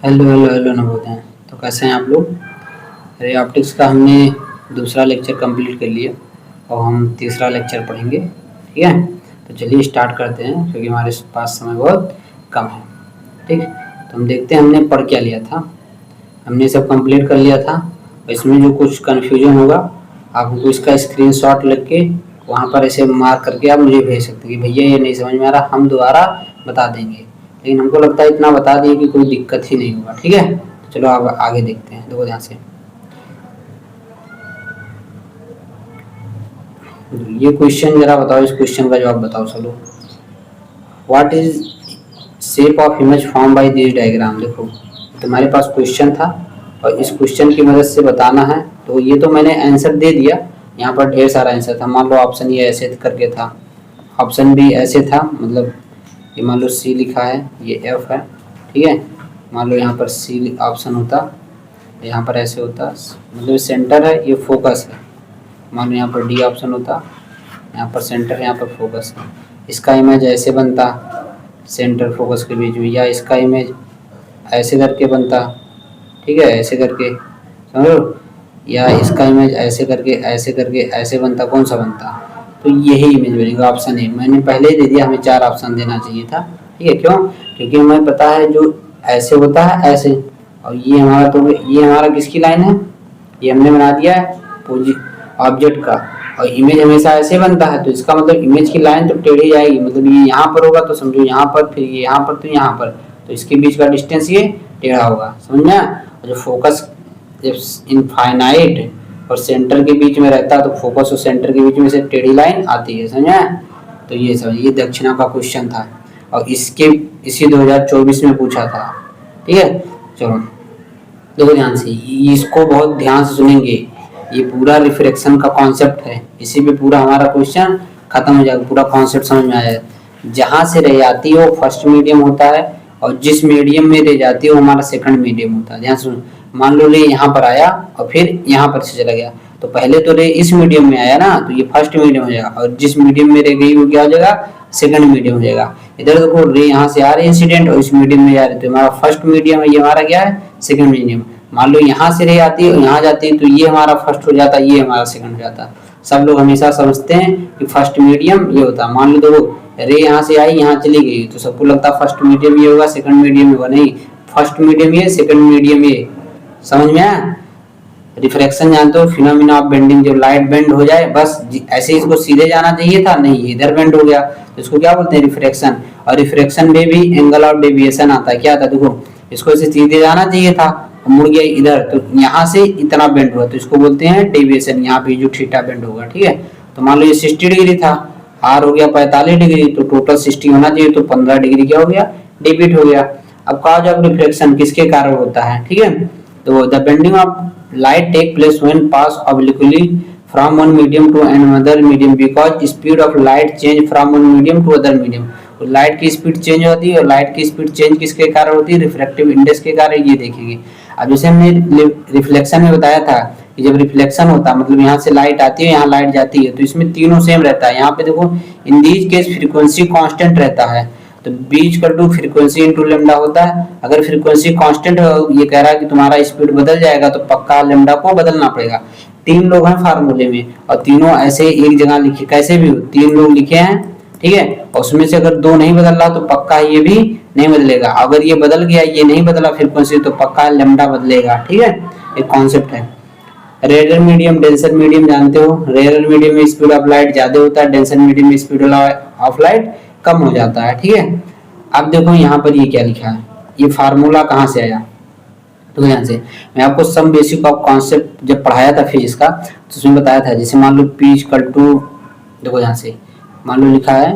Hello hello hello Navodaya. तो कैसे हैं आप लोग। रे ऑप्टिक्स का हमने दूसरा लेक्चर कंप्लीट कर लिया और हम तीसरा लेक्चर पढ़ेंगे। ठीक है, तो चलिए स्टार्ट करते हैं क्योंकि हमारे पास समय बहुत कम है। ठीक, तो हम देखते हैं हमने पढ़ क्या लिया था। हमने सब कंप्लीट कर लिया था और इसमें जो कुछ कन्फ्यूजन होगा आप हमको इसका स्क्रीनशॉट लग के वहाँ पर ऐसे मार्क करके आप मुझे भेज सकते हैं कि भैया ये नहीं समझ में आ रहा, हम दोबारा बता देंगे। लेकिन हमको लगता है इतना बता दिए कि कोई दिक्कत ही नहीं होगा। ठीक है, तो चलो अब आगे देखते हैं। देखो ध्यान से, ये क्वेश्चन जरा बताओ, इस क्वेश्चन का जवाब बताओ। चलो, what is shape of image form by this diagram. देखो तुम्हारे पास क्वेश्चन था और इस क्वेश्चन की मदद से बताना है। तो ये तो मैंने आंसर दे दिया, यहाँ पर ढेर सारा आंसर था। मान लो ऑप्शन ये ऐसे करके था, ऑप्शन बी ऐसे था, मतलब ये मान लो सी लिखा है, ये एफ है। ठीक है, मान लो यहाँ पर सी ऑप्शन होता, यहाँ पर ऐसे होता, मतलब सेंटर है, ये फोकस है। मान लो यहाँ पर डी ऑप्शन होता, यहाँ पर सेंटर है, यहाँ पर फोकस है। इसका इमेज ऐसे बनता सेंटर फोकस के बीच में, या इसका इमेज ऐसे करके बनता। ठीक है, ऐसे करके समझो, या इसका इमेज ऐसे करके ऐसे करके ऐसे बनता। कौन सा बनता? तो यही इमेज बनेगा, ऑप्शन ए। मैंने पहले ही दे दिया, हमें 4 ऑप्शन देना चाहिए था। ठीक है, क्यों? क्योंकि हमें पता है जो ऐसे होता है ऐसे, और ये हमारा, तो ये हमारा किसकी लाइन है, ये हमने बना दिया है ऑब्जेक्ट का, और इमेज हमेशा ऐसे बनता है। तो इसका मतलब इमेज की लाइन तो टेढ़ी जाएगी, मतलब ये यहाँ पर होगा तो समझो यहाँ पर, फिर ये यहाँ पर, तो यहाँ पर, तो इसके बीच का डिस्टेंस ये टेढ़ा होगा। समझ में? और जो फोकस जब इनफाइनाइट और सेंटर के बीच में रहता है तो फोकस और सेंटर के बीच में से टेढ़ी लाइन आती है। समझ में? तो ये समझ, ये दक्षिणा का क्वेश्चन था और इसी 2024 में पूछा था। ठीक है, चलो देखो ध्यान से, इसको बहुत ध्यान से सुनेंगे। ये पूरा रिफ्रैक्शन का कॉन्सेप्ट है, इसी पे पूरा हमारा क्वेश्चन खत्म हो जाएगा, पूरा कॉन्सेप्ट समझ में आया। जहाँ से रह जाती है वो फर्स्ट मीडियम होता है, और जिस मीडियम में रह जाती है वो हमारा सेकंड मीडियम होता है। ध्यान सुनो, मान लो रे यहाँ पर आया और फिर यहाँ पर से चला गया, तो पहले तो रे इस मीडियम में आया ना, तो ये फर्स्ट मीडियम हो जाएगा, और जिस मीडियम में रह गई वो क्या हो जाएगा, सेकंड मीडियम हो जाएगा। इधर देखो रे यहाँ से आ रही है इंसिडेंट और इस मीडियम में जा रही है, तो हमारा फर्स्ट मीडियम है, ये हमारा क्या है, सेकंड मीडियम। मान लो यहाँ से रे आती है और यहाँ जाती है, तो ये हमारा फर्स्ट हो जाता है, ये हमारा सेकंड हो जाता है। सब लोग हमेशा समझते हैं कि फर्स्ट मीडियम ये होता है। मान लो देखो रे यहाँ से आई, यहाँ चली गई, तो सबको लगता है फर्स्ट मीडियम ये होगा, सेकंड मीडियम होगा। नहीं, फर्स्ट मीडियम ये, सेकंड मीडियम ये। समझ में आया? रिफ्रैक्शन जानते हो, फिनोमिना ऑफ बेंडिंग। जब लाइट बेंड हो जाए, बस ऐसे इसको सीधे जाना चाहिए था, नहीं इधर बेंड हो गया, तो इसको क्या बोलते हैं, रिफ्रैक्शन। और रिफ्रैक्शन में भी एंगल ऑफ डेविएशन आता है। क्या आता है, देखो इसको ऐसे सीधे जाना चाहिए था, मुड़ गया इधर, तो यहाँ से इतना बेंड हुआ, तो इसको बोलते हैं डेविएशन। यहाँ पे जो थीटा बेंड होगा। ठीक है, तो मान लो ये 60 डिग्री था, आर हो गया 45 डिग्री, तो टोटल 60 होना चाहिए, तो 15 डिग्री क्या हो गया, डेविएट हो गया। अब कहा जाए रिफ्लेक्शन किसके कारण होता है। ठीक है, तो the bending of light take place when pass obliquely from one medium to another medium because speed of light change from one medium to other medium। तो लाइट की स्पीड चेंज होती है, और लाइट की स्पीड चेंज किसके कारण होती है, रिफ्रैक्टिव इंडेक्स के कारण। ये देखेंगे। अब जैसे हमने रिफ्लेक्शन में बताया था कि जब रिफ्लेक्शन होता है मतलब यहाँ से लाइट आती है, यहाँ लाइट जाती है, तो इसमें तीनों सेम रहता है। यहाँ पे देखो in these case frequency constant रहता है, तो B equal to frequency into lambda होता है। अगर फ्रीक्वेंसी कांस्टेंट है, ये कह रहा है कि तुम्हारा स्पीड बदल जाएगा, तो पक्का लेमडा को बदलना पड़ेगा। 3 लोग हैं फार्मूले में और तीनों ऐसे एक जगह लिखे, कैसे भी हो 3 लोग लिखे हैं। ठीक है, और उसमें से अगर 2 नहीं बदल रहा तो पक्का ये भी नहीं बदलेगा। अगर ये बदल गया, ये नहीं बदला फ्रीक्वेंसी, तो पक्का लेमडा बदलेगा। ठीक है, एक कॉन्सेप्ट है। रेयर मीडियम, डेंसर मीडियम जानते हो। रेयर मीडियम में स्पीड ऑफ लाइट ज्यादा होता है, डेंसर मीडियम में स्पीड ऑफ लाइट कम हो जाता है। ठीक है, अब देखो यहाँ पर ये क्या लिखा है, ये फार्मूला कहाँ से आया। तो ध्यान से, मैं आपको सम बेसिक ऑफ कॉन्सेप्ट जब पढ़ाया था फिजिक्स का, तो उसमें बताया था। जैसे मान लो P इक्वल टू, देखो ध्यान से, मान लो लिखा है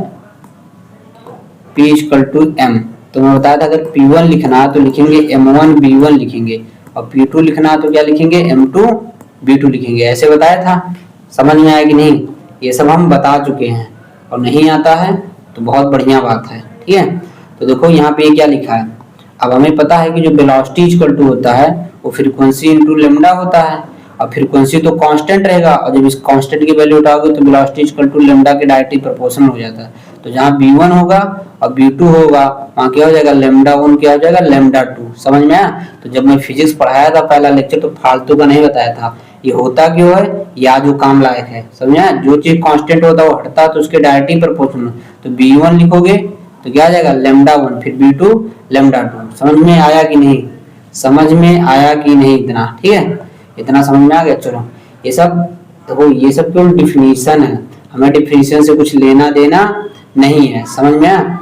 P इक्वल टू M, तो मैं बताया था अगर P1 लिखना है तो लिखेंगे M1 B1 लिखेंगे, और P2 लिखना है तो क्या लिखेंगे, M2 B2 लिखेंगे। ऐसे बताया था। समझ में आया कि नहीं? ये सब हम बता चुके हैं, और नहीं आता है तो बहुत बढ़िया बात है। ठीक है, तो देखो यहाँ पे क्या लिखा है। अब हमें पता है कि जो वेलोसिटी इक्वल टू होता है वो फ्रीक्वेंसी इंटू लेमडा होता है, और फ्रीक्वेंसी तो कांस्टेंट रहेगा, और जब इस कांस्टेंट की वैल्यू उठाओगे तो वेलोसिटी इक्वल टू लेमडा के डायरेक्टली प्रोपोर्शनल हो जाता है। तो जहाँ B1 होगा और B2 होगा वहाँ क्या हो जाएगा λ1 क्या हो जाएगा λ2। समझ में आया? तो जब मैं फिजिक्स पढ़ाया था पहला लेक्चर तो फालतू का नहीं बताया था। ये होता क्यों है, या जो काम लायक है। समझा? जो चीज कांस्टेंट होता है वो हटता है तो उसके डायरेक्टली प्रोपोर्शनल। तो B1 लिखोगे तो क्या आ जाएगा λ1, फिर B2 λ2। समझ में आया कि नहीं? समझ में आया कि नहीं? इतना ठीक है, इतना समझ में आ गया। चलो ये सब देखो, ये सब केवल डिफिनीशन है, हमें डिफिनीशन से कुछ लेना देना नहीं है। समझ में आया?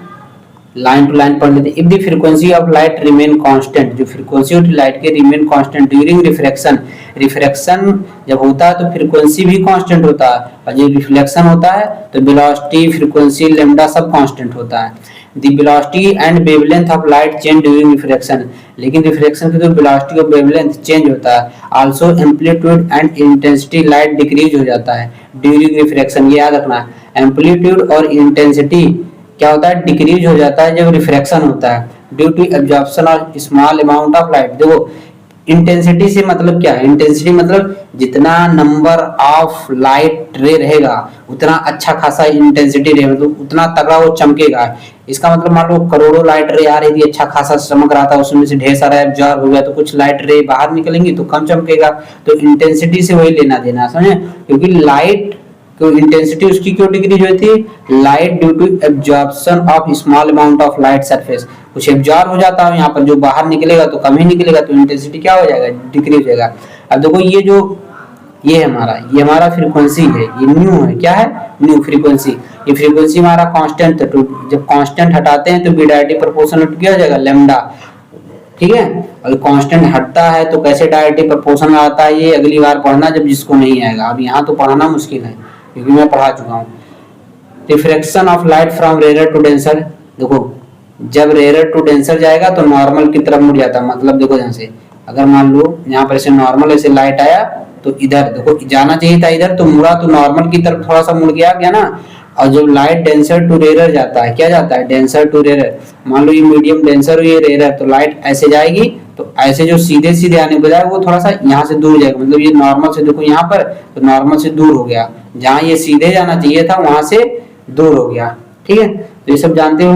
लाइन टू लाइन पढ़ लेते। If the frequency of light remain constant, जो फ्रीक्वेंसी ऑफ लाइट के remain constant during refraction, refraction जब होता है तो फ्रीक्वेंसी भी कांस्टेंट होता है, और जब रिफ्लेक्शन होता है तो वेलोसिटी, फ्रीक्वेंसी, लैम्डा सब कांस्टेंट होता है। The velocity and wavelength of light change during refraction, लेकिन रिफ्रैक्शन की तो वेलोसिटी और वेवलेंथ चेंज होता है। Also amplitude and intensity light decrease हो जाता है ड्यूरिंग रिफ्रैक्शन, ये याद रखना है। एम्पलीट्यूड और इंटेंसिटी क्या होता है, डिक्रीज हो जाता है जब रिफ्रैक्शन होता है due to absorption of small amount of light. देखो इंटेंसिटी से मतलब क्या है, इंटेंसिटी मतलब जितना नंबर ऑफ लाइट रे रहेगा उतना अच्छा खासा इंटेंसिटी रहेगा, मतलब उतना तगड़ा वो चमकेगा। इसका मतलब मान लो करोड़ों लाइट रे आ रही थी, अच्छा खासा चमक रहा था, उसमें से ढेर सारा एब्जॉर्ब हो गया तो कुछ लाइट रे बाहर निकलेंगी तो कम चमकेगा। तो इंटेंसिटी से वही लेना देना, समझे? क्योंकि लाइट तो इंटेंसिटी उसकी क्यों डिक्रीज हुई थी, light due to absorption of small amount of light surface, कुछ एब्जॉर्ब हो जाता है यहाँ पर, जो बाहर निकलेगा तो कम ही निकलेगा, तो इंटेंसिटी क्या हो जाएगा, डिक्रीज हो जाएगा। अब देखो ये जो ये हमारा फ्रीक्वेंसी है, ये न्यू है, क्या है, न्यू फ्रीक्वेंसी। ये फ्रीक्वेंसी हमारा कांस्टेंट था, तो जब कांस्टेंट हटाते हैं तो डायरेक्टली प्रोपोर्शनल क्या हो जाएगा, लैम्डा। ठीक है, और कांस्टेंट हटता है तो कैसे डायरेक्टली प्रोपोर्शनल आता है, ये अगली बार पढ़ना जब जिसको नहीं आएगा। अब यहाँ तो पढ़ाना मुश्किल है क्योंकि मैं पढ़ा चुका हूँ। Refraction of light from rare to denser, देखो जब रेयर टू डेंसर जाएगा तो नॉर्मल की तरफ मुड़ जाता है। मतलब देखो यहाँ से अगर मान लो यहाँ पर ऐसे नॉर्मल ऐसे लाइट आया तो इधर देखो जाना चाहिए था, इधर तो मुड़ा तो नॉर्मल की तरफ थोड़ा सा मुड़ गया ना। और जब लाइट डेंसर टू रेयर जाता है, क्या जाता है, डेंसर टू रेयर। मान लो ये मीडियम डेंसर और ये रेयर, तो लाइट ऐसे जाएगी तो ऐसे जो सीधे सीधे आने बजाय वो थोड़ा सा यहाँ से दूर जाएगा। मतलब ये नॉर्मल से देखो यहाँ पर तो नॉर्मल से दूर हो गया, जहाँ ये सीधे जाना चाहिए था वहां से दूर हो गया। ठीक है, तो ये सब जानते हो।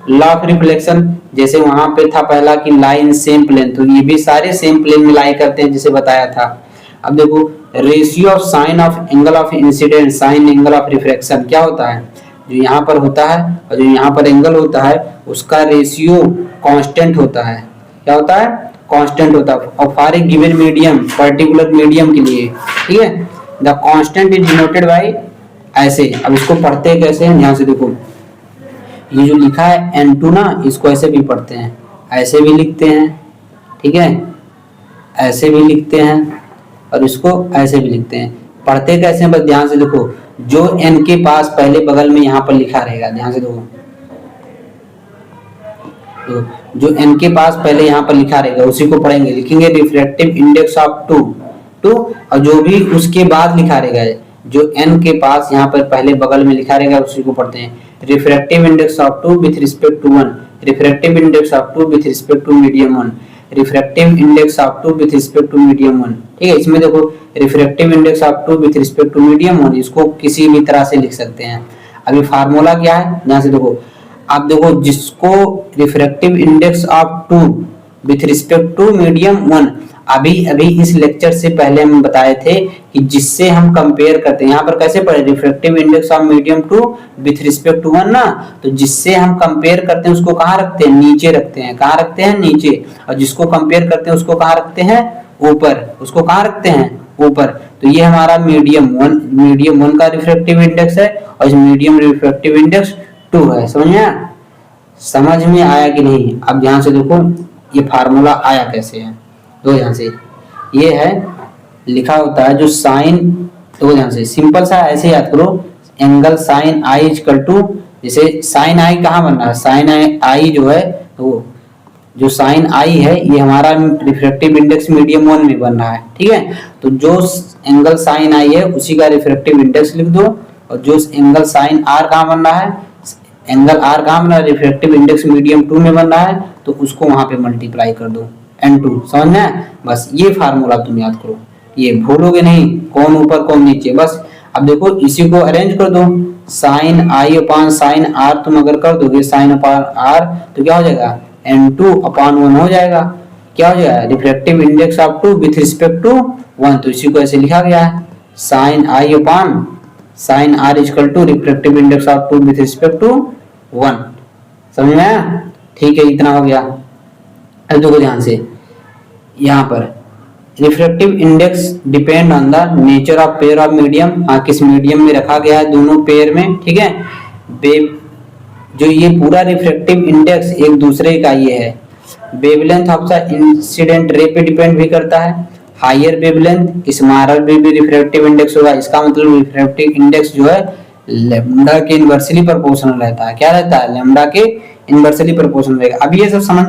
लॉ ऑफ रिफ्लेक्शन, जैसे वहां पे था पहला कि लाइन सेम प्लेन, तो ये भी सारे सेम प्लेन में लाई करते हैं जिसे बताया था। अब देखो ratio of sine of angle of incident sign angle of refraction, क्या होता है, जो यहाँ पर होता है और जो यहाँ पर एंगल होता है उसका रेशियो कांस्टेंट होता है। क्या होता है, कांस्टेंट होता है। और for a given medium, particular medium के लिए, ठीक है, the constant is denoted by ऐसे। अब इसको पढ़ते हैं कैसे, यहाँ से देखो ये जो लिखा है N2 ना, इसको ऐसे भी पढ़ते हैं, ऐसे भी लिखते हैं, ठीक है, ऐसे भी लिखते हैं और इसको ऐसे भी लिखते हैं। पढ़ते कैसे हैं बस ध्यान से देखो, जो N के पास पहले बगल में यहाँ पर लिखा रहेगा, ध्यान से देखो, तो जो N के पास पहले यहाँ पर लिखा रहेगा उसी को पढ़ेंगे, लिखेंगे रिफ्रैक्टिव इंडेक्स ऑफ टू, और जो भी उसके बाद लिखा रहेगा, जो N के पास यहाँ पर पहले बगल में लिखा रहेगा उसी को पढ़ते हैं। Refractive index of two with respect to 1, refractive index of two with respect to medium 1, refractive index of two with respect to medium 1। ठीक है, इसमें देखो refractive index of two with respect to medium 1, इसको किसी भी तरह से लिख सकते हैं। अभी फार्मूला क्या है, यहाँ से देखो, आप देखो जिसको refractive index of two with respect to medium 1, अभी इस लेक्चर से पहले हम बताए थे कि जिससे हम कंपेयर करते हैं, यहाँ पर कैसे पढ़े, refractive index of medium 2 with respect to 1 ना, तो जिससे हम कंपेयर करते हैं उसको कहाँ रखते हैं, नीचे रखते हैं। कहाँ रखते हैं, नीचे। और जिसको कंपेयर करते हैं उसको कहाँ रखते हैं, ऊपर। उसको कहाँ रखते हैं, ऊपर। तो ये हमारा मीडियम 1 का रिफ्रैक्टिव इंडेक्स है और इस मीडियम रिफ्रैक्टिव इंडेक्स 2 है। समझ में आया कि नहीं? अब ध्यान से देखो ये फार्मूला आया कैसे है, दो ध्यान से, ये है लिखा होता है जो साइन, दो ध्यान से सिंपल सा ऐसे याद करो, angle sine I equal to, जैसे साइन आई कहाँ बन रहा है, साइन आई जो है, तो जो साइन आई है ये हमारा रिफ्रैक्टिव इंडेक्स मीडियम 1 में बन रहा है। ठीक है, तो जो एंगल साइन आई है उसी का रिफ्रैक्टिव इंडेक्स लिख दो, और जो एंगल साइन आर कहाँ बन रहा है, एंगल आर कहाँ बन रहा है, रिफ्रैक्टिव इंडेक्स मीडियम 2 में बन रहा है, तो उसको वहां पे मल्टीप्लाई कर दो N2। समझ में? बस ये फार्मूला तुम याद करो, ये भूलोगे नहीं, कौन ऊपर कौन नीचे। बस अब देखो इसी को अरेंज कर दो, sine I upon sine R तुम अगर कर दोगे साइन अपान आर तो क्या हो जाएगा n2 अपान 1 हो जाएगा। क्या हो जाएगा refractive index of 2 with respect to 1, तो इसी को ऐसे लिखा गया है sine I upon sine R equal to refractive index of 2 with respect to 1। समझ में आया? ठीक है, इतना हो गया। अब देखो ध्यान से यहाँ पर refractive index depend on the nature of pair of medium, हाँ किस मीडियम में रखा गया है दोनों पेयर में, ठीक है। जो ये पूरा रिफ्रैक्टिव इंडेक्स एक दूसरे का ये है। Wavelength of the incident ray पे डिपेंड भी करता है। हायर वेवलेंथ स्मॉलर भी रिफ्रैक्टिव इंडेक्स होगा। इसका मतलब रिफ्रैक्टिव इंडेक्स जो है लैम्डा के इनवर्सली प्रोपोर्शनल रहता है। क्या रहता है? लैम्डा के इनवर्सली प्रोपोर्शनल रहेगा। अब ये सब समझ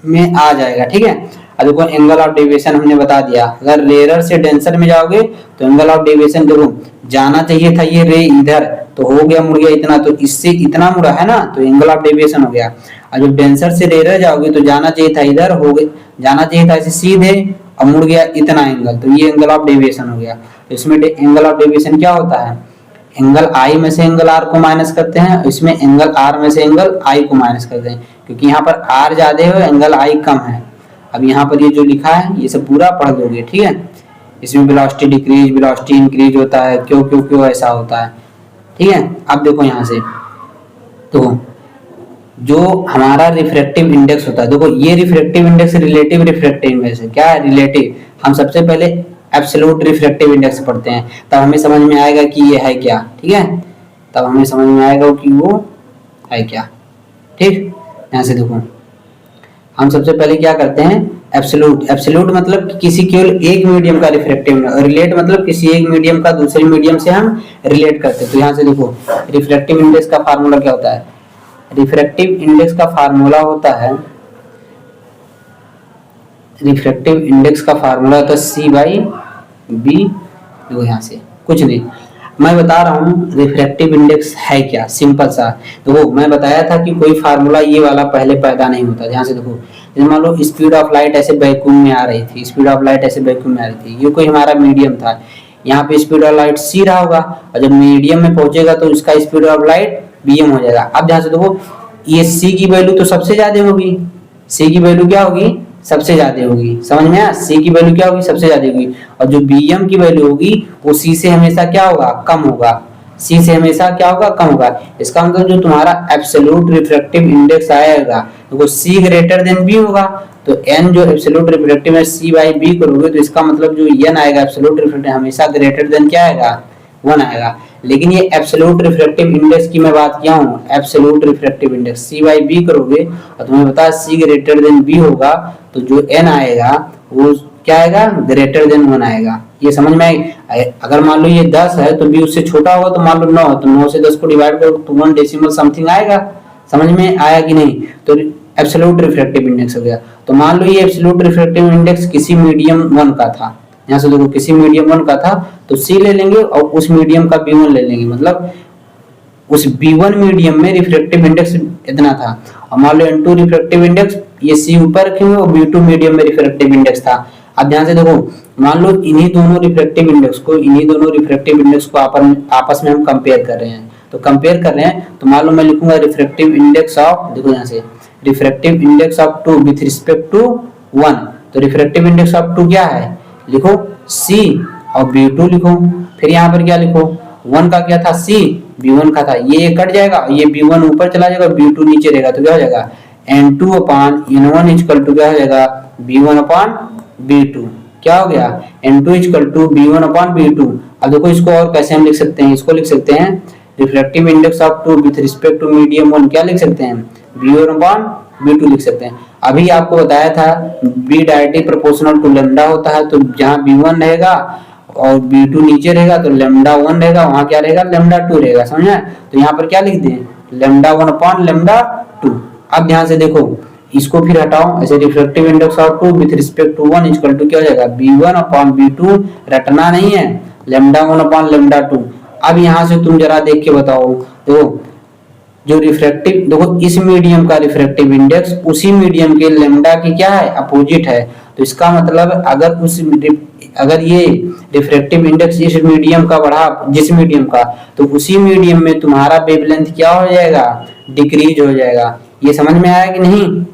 में आ जाएगा, ठीक है। अब देखो एंगल ऑफ डेविएशन हमने बता दिया। अगर रेयर से डेंसर में जाओगे तो एंगल ऑफ डेविएशन देखो जाना चाहिए था ये रे इधर तो हो गया मुड़ गया इतना, तो इससे इतना मुड़ा है ना तो एंगल ऑफ डेविएशन हो गया। और जब डेंसर से रेयर जाओगे तो जाना चाहिए था इधर, हो गया जाना चाहिए था ऐसे सीधे और मुड़ गया इतना एंगल, तो ये एंगल ऑफ डेविएशन हो गया। तो इसमें एंगल ऑफ डेविएशन क्या होता है? एंगल आई में से एंगल आर को माइनस करते हैं, इसमें एंगल आर में से एंगल आई को माइनस करते हैं, क्योंकि यहाँ पर आर ज्यादा है एंगल आई कम है। अब यहाँ पर ये जो लिखा है ये सब पूरा पढ़ दोगे, ठीक है। इसमें वेलोसिटी डिक्रीज वेलोसिटी इंक्रीज होता है, क्यों क्यों क्यों ऐसा होता है, ठीक है। अब देखो यहाँ से तो जो हमारा रिफ्रैक्टिव इंडेक्स होता है, देखो ये refractive index relative refractive index है। क्या है? रिलेटिव। हम सबसे पहले एब्सोल्यूट रिफ्रैक्टिव इंडेक्स पढ़ते हैं, तब हमें समझ में आएगा कि ये है क्या, ठीक है। तब हमें समझ में आएगा कि वो है क्या, ठीक। यहाँ से देखो हम सबसे पहले क्या करते हैं एब्सोल्यूट। एब्सोल्यूट मतलब किसी केवल एक मीडियम का रिफ्रैक्टिव, रिलेट मतलब किसी एक मीडियम का दूसरे मीडियम से हम रिलेट करते हैं। तो यहाँ से देखो रिफ्रैक्टिव इंडेक्स का फार्मूला क्या होता है? रिफ्रैक्टिव इंडेक्स का फार्मूला होता है रिफ्रैक्टिव इंडेक्स का फार्मूला होता है सी बाई बी। देखो यहाँ से कुछ नहीं मैं बता रहा हूँ रिफ्रैक्टिव इंडेक्स है क्या, सिंपल सा। देखो मैं बताया था कि कोई फार्मूला ये वाला पहले पैदा नहीं होता। ध्यान से देखो जैसे मान लो स्पीड ऑफ लाइट ऐसे वैक्यूम में आ रही थी, स्पीड ऑफ लाइट ऐसे वैक्यूम में आ रही थी, ये कोई हमारा मीडियम था। यहाँ पे स्पीड ऑफ लाइट सी रहा होगा और जब मीडियम में पहुंचेगा तो इसका स्पीड ऑफ लाइट बीएम हो जाएगा। अब ध्यान से देखो ये सी की वैल्यू तो सबसे ज्यादा होगी, सी की वैल्यू क्या होगी? सबसे ज्यादा होगी। समझ में आया? सी की वैल्यू क्या होगी? सबसे ज्यादा होगी। और जो बीएम की वैल्यू होगी वो सी से हमेशा क्या होगा? कम होगा। सी से हमेशा क्या होगा? कम होगा। इसका मतलब जो तुम्हारा एब्सोल्यूट रिफ्रैक्टिव इंडेक्स आएगा तो वो सी ग्रेटर देन बी होगा। तो एन जो एब्सोल्यूट रिफ्रैक्टिव है सी बाई बी करोगे तो इसका मतलब जो एन आएगा एब्सोल्यूट रिफ्रैक्टिव हमेशा ग्रेटर देन क्या आएगा? 1 आएगा। लेकिन ये एब्सोल्यूट रिफ्रैक्टिव इंडेक्स की मैं बात किया हूँ, absolute refractive index C by B करोगे और तुम्हें पता है सी ग्रेटर देन बी होगा तो जो एन आएगा वो क्या आएगा? ग्रेटर देन 1 आएगा। ये समझ में आए? अगर मान लो ये 10 है तो बी उससे छोटा होगा, तो मान लो 9 तो 9 से 10 को डिवाइड करो तो 1 डेसिमल समथिंग आएगा। समझ में आया कि नहीं? तो एब्सोल्यूट रिफ्रैक्टिव इंडेक्स हो गया। तो मान लो ये एब्सोल्यूट रिफ्रैक्टिव इंडेक्स किसी मीडियम 1 का था, यहाँ से देखो किसी मीडियम 1 का था तो सी ले लेंगे और उस मीडियम का B1 ले लेंगे, मतलब उस B1 मीडियम में रिफ्रैक्टिव इंडेक्स इतना था। और मान लो N2 रिफ्रैक्टिव इंडेक्स ये सी ऊपर रखेंगे और B2 मीडियम में रिफ्रैक्टिव इंडेक्स था। अब ध्यान से देखो मान लो इन्हीं दोनों रिफ्रैक्टिव इंडेक्स को आपस में हम कंपेयर कर रहे हैं। तो कंपेयर कर रहे हैं तो मान लो मैं लिखूंगा रिफ्रैक्टिव इंडेक्स ऑफ, देखो यहाँ से refractive index of 2 with respect to 1। तो रिफ्रैक्टिव इंडेक्स ऑफ 2 क्या है? लिखो C और B2 लिखो। फिर यहाँ पर क्या लिखो? 1 का क्या था? C, B1 का था। ये कट जाएगा, ये B1 ऊपर चला जाएगा, B2 नीचे रहेगा तो क्या हो जाएगा? N2 upon N1 equal to क्या हो जाएगा? B1 अपान B2। क्या हो गया? N2 equal to B1 upon B2। अब देखो इसको और कैसे हम लिख सकते हैं? इसको लिख सकते हैं refractive index of 2 with respect to medium 1 क्या लिख सकते हैं? B1 अपान B2 लिख सकते हैं। अभी आपको बताया था B directly proportional to lambda होता है, तो जहाँ B1 रहेगा और B2 नीचे रहेगा तो लैम्डा 1 रहेगा, वहां क्या रहेगा? लैम्डा 2 रहेगा। समझे? तो यहाँ पर क्या लिख दें? Lambda 1 upon lambda 2। अब ध्यान से देखो इसको फिर हटाओ, ऐसे refractive index of 2 with respect to 1 equal to क्या हो जाएगा? B1 अपॉन B2, रटना नहीं है, लैम्डा 1 अपॉन लैम्डा 2। अब यहाँ से तुम जरा देख के बताओ तो जो रिफ्रैक्टिव, देखो इस मीडियम का रिफ्रैक्टिव इंडेक्स उसी मीडियम के लैम्डा की क्या है? अपोजिट है। तो इसका मतलब अगर उस अगर ये रिफ्रैक्टिव इंडेक्स इस मीडियम का बढ़ा, जिस मीडियम का, तो उसी मीडियम में तुम्हारा वेवलेंथ क्या हो जाएगा, डिक्रीज हो जाएगा। ये समझ में आया कि नहीं?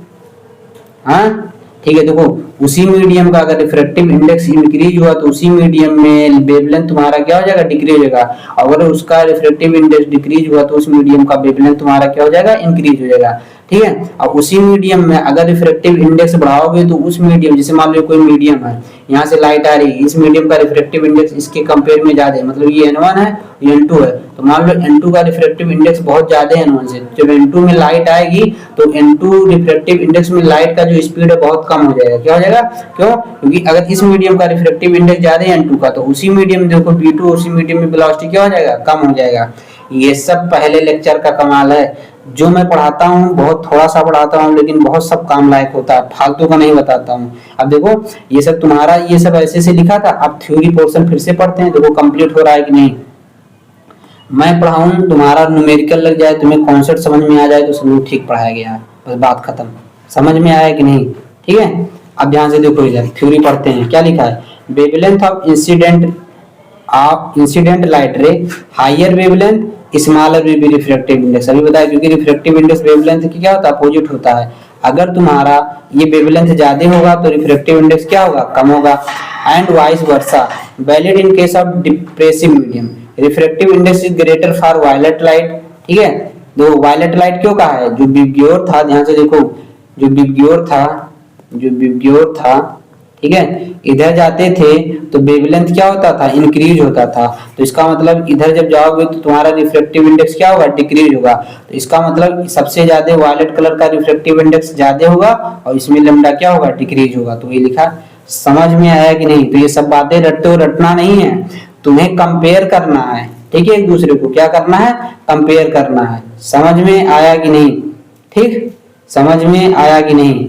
हाँ ठीक है, देखो उसी मीडियम का अगर रिफ्रैक्टिव इंडेक्स इंक्रीज हुआ तो उसी मीडियम में वेवलेंथ तुम्हारा क्या हो जाएगा, डिक्रीज होगा। अगर उसका रिफ्रैक्टिव इंडेक्स डिक्रीज हुआ तो उस मीडियम का वेवलेंथ तुम्हारा क्या हो जाएगा, इंक्रीज हो जाएगा। ठीक है, और उसी मीडियम में अगर रिफ्रैक्टिव इंडेक्स बढ़ाओगे तो उस मीडियम, जैसे मान लो कोई मीडियम है, यहाँ से लाइट आ रही है, इस मीडियम का रिफ्रैक्टिव इंडेक्स इसके कंपेयर में ज्यादा है, मतलब ये N1 है, ये N2 है, तो मान लो N2 का रिफ्रैक्टिव इंडेक्स बहुत ज्यादा है N1 से। जब N2 में लाइट आएगी तो N2 रिफ्रैक्टिव इंडेक्स में लाइट का जो स्पीड है बहुत कम हो जाएगा। क्या हो जाएगा? क्यों? क्योंकि अगर इस मीडियम का रिफ्रैक्टिव इंडेक्स ज्यादा है N2 का, तो उसी मीडियम में देखो V2, उसी मीडियम में वेलोसिटी क्या हो जाएगा, कम हो जाएगा। ये सब पहले लेक्चर का कमाल है। जो मैं पढ़ाता हूँ बहुत थोड़ा सा पढ़ाता हूँ, लेकिन बहुत सब काम लायक होता है, फालतू का नहीं बताता हूँ। अब देखो ये सब तुम्हारा, ये सब ऐसे से लिखा था, अब थ्योरी पोर्शन फिर से पढ़ते हैं, देखो कंप्लीट हो रहा है कि नहीं। मैं पढ़ाऊं, तुम्हारा न्यूमेरिकल लग जाए, तुम्हें कॉन्सेप्ट समझ में आ जाए तो समझो ठीक पढ़ाया गया है, बस बात खत्म। समझ में आया कि नहीं? ठीक है, अब ध्यान से देखो इधर थ्योरी पढ़ते हैं। क्या लिखा है? Wavelength of incident light ray higher wavelength smaller will be refractive index. अभी बताया, क्योंकि रिफ्रैक्टिव इंडेक्स वेवलेंथ की क्या होता है, अपोजिट होता है। अगर तुम्हारा ये वेवलेंथ ज्यादा होगा तो रिफ्रैक्टिव इंडेक्स क्या होगा, कम होगा। And vice versa valid in case of dispersive medium, refractive index is greater for violet light. ठीक है, देखो वायलेट लाइट क्यों कहा है, जो विबग्योर था, ध्यान से देखो, जो विबग्योर था, ठीक है, इधर जाते थे तो वेवलेंथ क्या होता था, इंक्रीज होता था। तो इसका मतलब इधर जब जाओगे तो तुम्हारा रिफ्रैक्टिव इंडेक्स क्या होगा, डिक्रीज होगा। तो इसका मतलब सबसे ज्यादा वायलेट कलर का रिफ्रैक्टिव इंडेक्स ज्यादा होगा और इसमें लैम्डा क्या होगा, डिक्रीज होगा। तो ये लिखा, समझ में आया कि नहीं? तो ये सब बातें रटते हो, रटना नहीं है, तुम्हें कंपेयर करना है। ठीक है, एक दूसरे को क्या करना है, कंपेयर करना है। समझ में आया कि नहीं? ठीक, समझ में आया कि नहीं?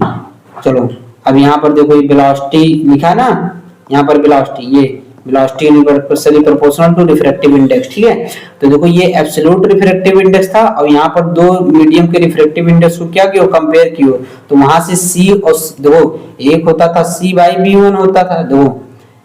चलो अब यहाँ पर देखो ये वेलोसिटी लिखा है ना, यहाँ पर वेलोसिटी, ये velocity universally proportional to refractive index. ठीक है, तो देखो ये एब्सोल्यूट रिफ्रैक्टिव इंडेक्स था और यहाँ पर दो मीडियम के रिफ्रैक्टिव इंडेक्स को क्या किया, कंपेयर किया। तो वहां से C और देखो एक होता था C/B1 होता था, देखो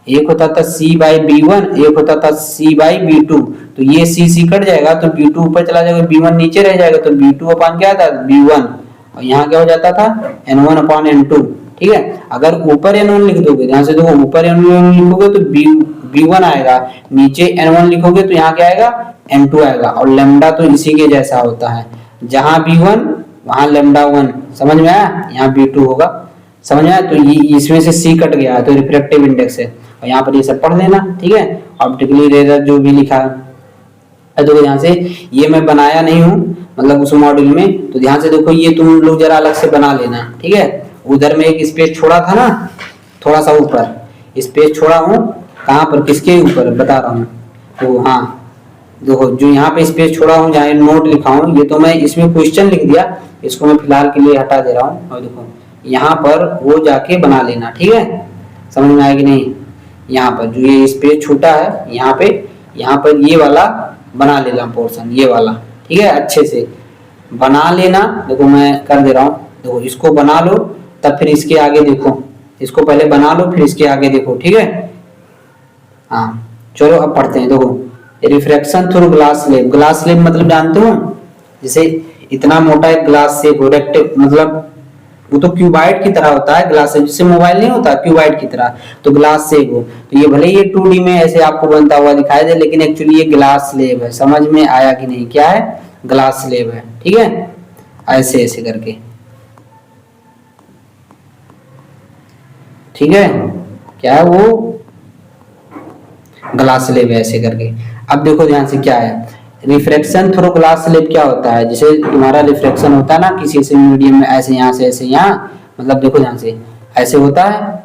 एक होता था C/B1, एक होता था C/B2। तो ये C कट जाएगा तो B2 ऊपर चला जाएगा, B1 नीचे रह जाएगा, तो B2 अपान क्या था, B1, और यहाँ क्या हो जाता था, N1/N2। ठीक है, अगर ऊपर N1 लिख दोगे, ध्यान से देखो, ऊपर N1 लिखोगे तो B1 आएगा, नीचे N1 लिखोगे तो यहाँ क्या आएगा, N2 आएगा। और लैम्डा तो इसी के जैसा होता है, जहां B1 वहां लैम्डा 1। समझ में आया? यहाँ B2 होगा। समझ में आया? तो ये इसमें से C कट गया तो रिफ्रैक्टिव इंडेक्स है, और यहाँ पर ये सब पढ़ लेना। ठीक है, ऑप्टिकली रेजर जो भी लिखा है, देखो यहाँ से ये मैं बनाया नहीं हूँ, मतलब उस मॉड्यूल में, तो ध्यान से देखो, ये तुम लोग जरा अलग से बना लेना। ठीक है, उधर में एक स्पेस छोड़ा था ना, थोड़ा सा ऊपर स्पेस छोड़ा हूँ, कहाँ पर, किसके ऊपर बता रहा हूँ, तो हाँ देखो जो यहाँ पे स्पेस छोड़ा हूँ, जहाँ नोट लिखा हूँ, ये तो मैं इसमें क्वेश्चन लिख दिया, इसको मैं फिलहाल के लिए हटा दे रहा हूँ। और देखो यहाँ पर वो जाके बना लेना। ठीक है, समझ में आया कि नहीं? यहाँ पर जो ये स्पेस छूटा है, यहाँ पर ये वाला बना लेना पोर्शन, ये वाला। ठीक है, अच्छे से बना लेना। देखो मैं कर दे रहा हूँ, देखो इसको बना लो, तब फिर इसके आगे देखो, इसको पहले बना लो फिर इसके आगे देखो। ठीक है, हाँ चलो अब पढ़ते हैं। देखो refraction through glass slab, glass slab मतलब जानते हो, जैसे इतना मोटा एक ग्लास स्लेब, रेक्टेंगल मतलब वो तो क्यूबाइड की तरह होता है ग्लास स्लेब, जैसे मोबाइल नहीं होता क्यूबाइड की तरह, तो ग्लास स्लेब हो। तो ये भले ये 2D में ऐसे आपको बनता हुआ दिखाई दे, लेकिन एक्चुअली ये ग्लास स्लेब है। समझ में आया कि नहीं? क्या है? ग्लास स्लेब है। ठीक है, ऐसे ऐसे करके। ठीक है, क्या है वो, ग्लास स्लेब है ऐसे करके। अब देखो ध्यान से क्या है, रिफ्रैक्शन थ्रू ग्लास स्लेब क्या होता है, जैसे तुम्हारा रिफ्रैक्शन होता है ना किसी से मीडियम में, ऐसे यहाँ से ऐसे यहाँ, मतलब देखो ध्यान से ऐसे होता है।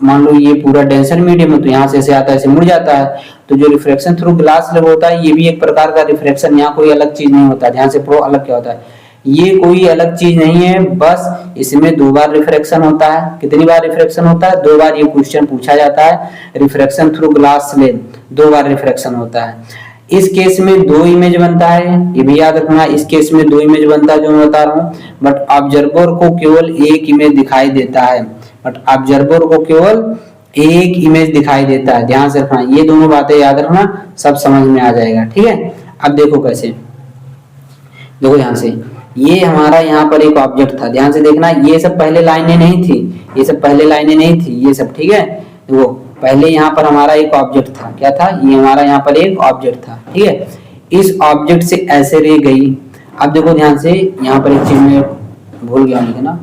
मान लो ये पूरा डेंसर मीडियम है, तो यहाँ से ऐसे आता है, ऐसे मुड़ जाता है। तो जो रिफ्रैक्शन थ्रू ग्लास स्लेब होता है, ये भी एक प्रकार का रिफ्रैक्शन, यहाँ कोई अलग चीज नहीं होता। ध्यान से प्रो अलग क्या होता है, ये कोई अलग चीज नहीं है, बस इसमें 2 बार रिफ्रैक्शन होता है। कितनी बार रिफ्रैक्शन होता है? 2 बार। ये क्वेश्चन पूछा जाता है, रिफ्रैक्शन थ्रू ग्लास स्लेब 2 बार रिफ्रैक्शन होता है। इस केस में 2 इमेज बनता है, ये भी याद रखना, इस केस में 2 इमेज बनता है जो मैं बता रहा हूँ, बट ऑब्जर्वर को केवल एक इमेज दिखाई देता है, बट ऑब्जर्वर को केवल एक इमेज दिखाई देता है, ध्यान से रखना, ये दोनों बातें याद रखना, सब समझ में आ जाएगा। ठीक है, अब देखो कैसे, देखो ध्यान से, ये हमारा यहाँ पर एक ऑब्जेक्ट था, ध्यान से देखना, ये सब पहले लाइनें नहीं थी, ये सब पहले लाइनें नहीं थी, ये सब ठीक है। देखो पहले यहाँ पर हमारा एक ऑब्जेक्ट था, क्या था, ये हमारा यहाँ पर एक ऑब्जेक्ट था। ठीक है, इस ऑब्जेक्ट से ऐसे रे गई। अब देखो ध्यान से, यहाँ पर एक चीज में भूल गया लिखना,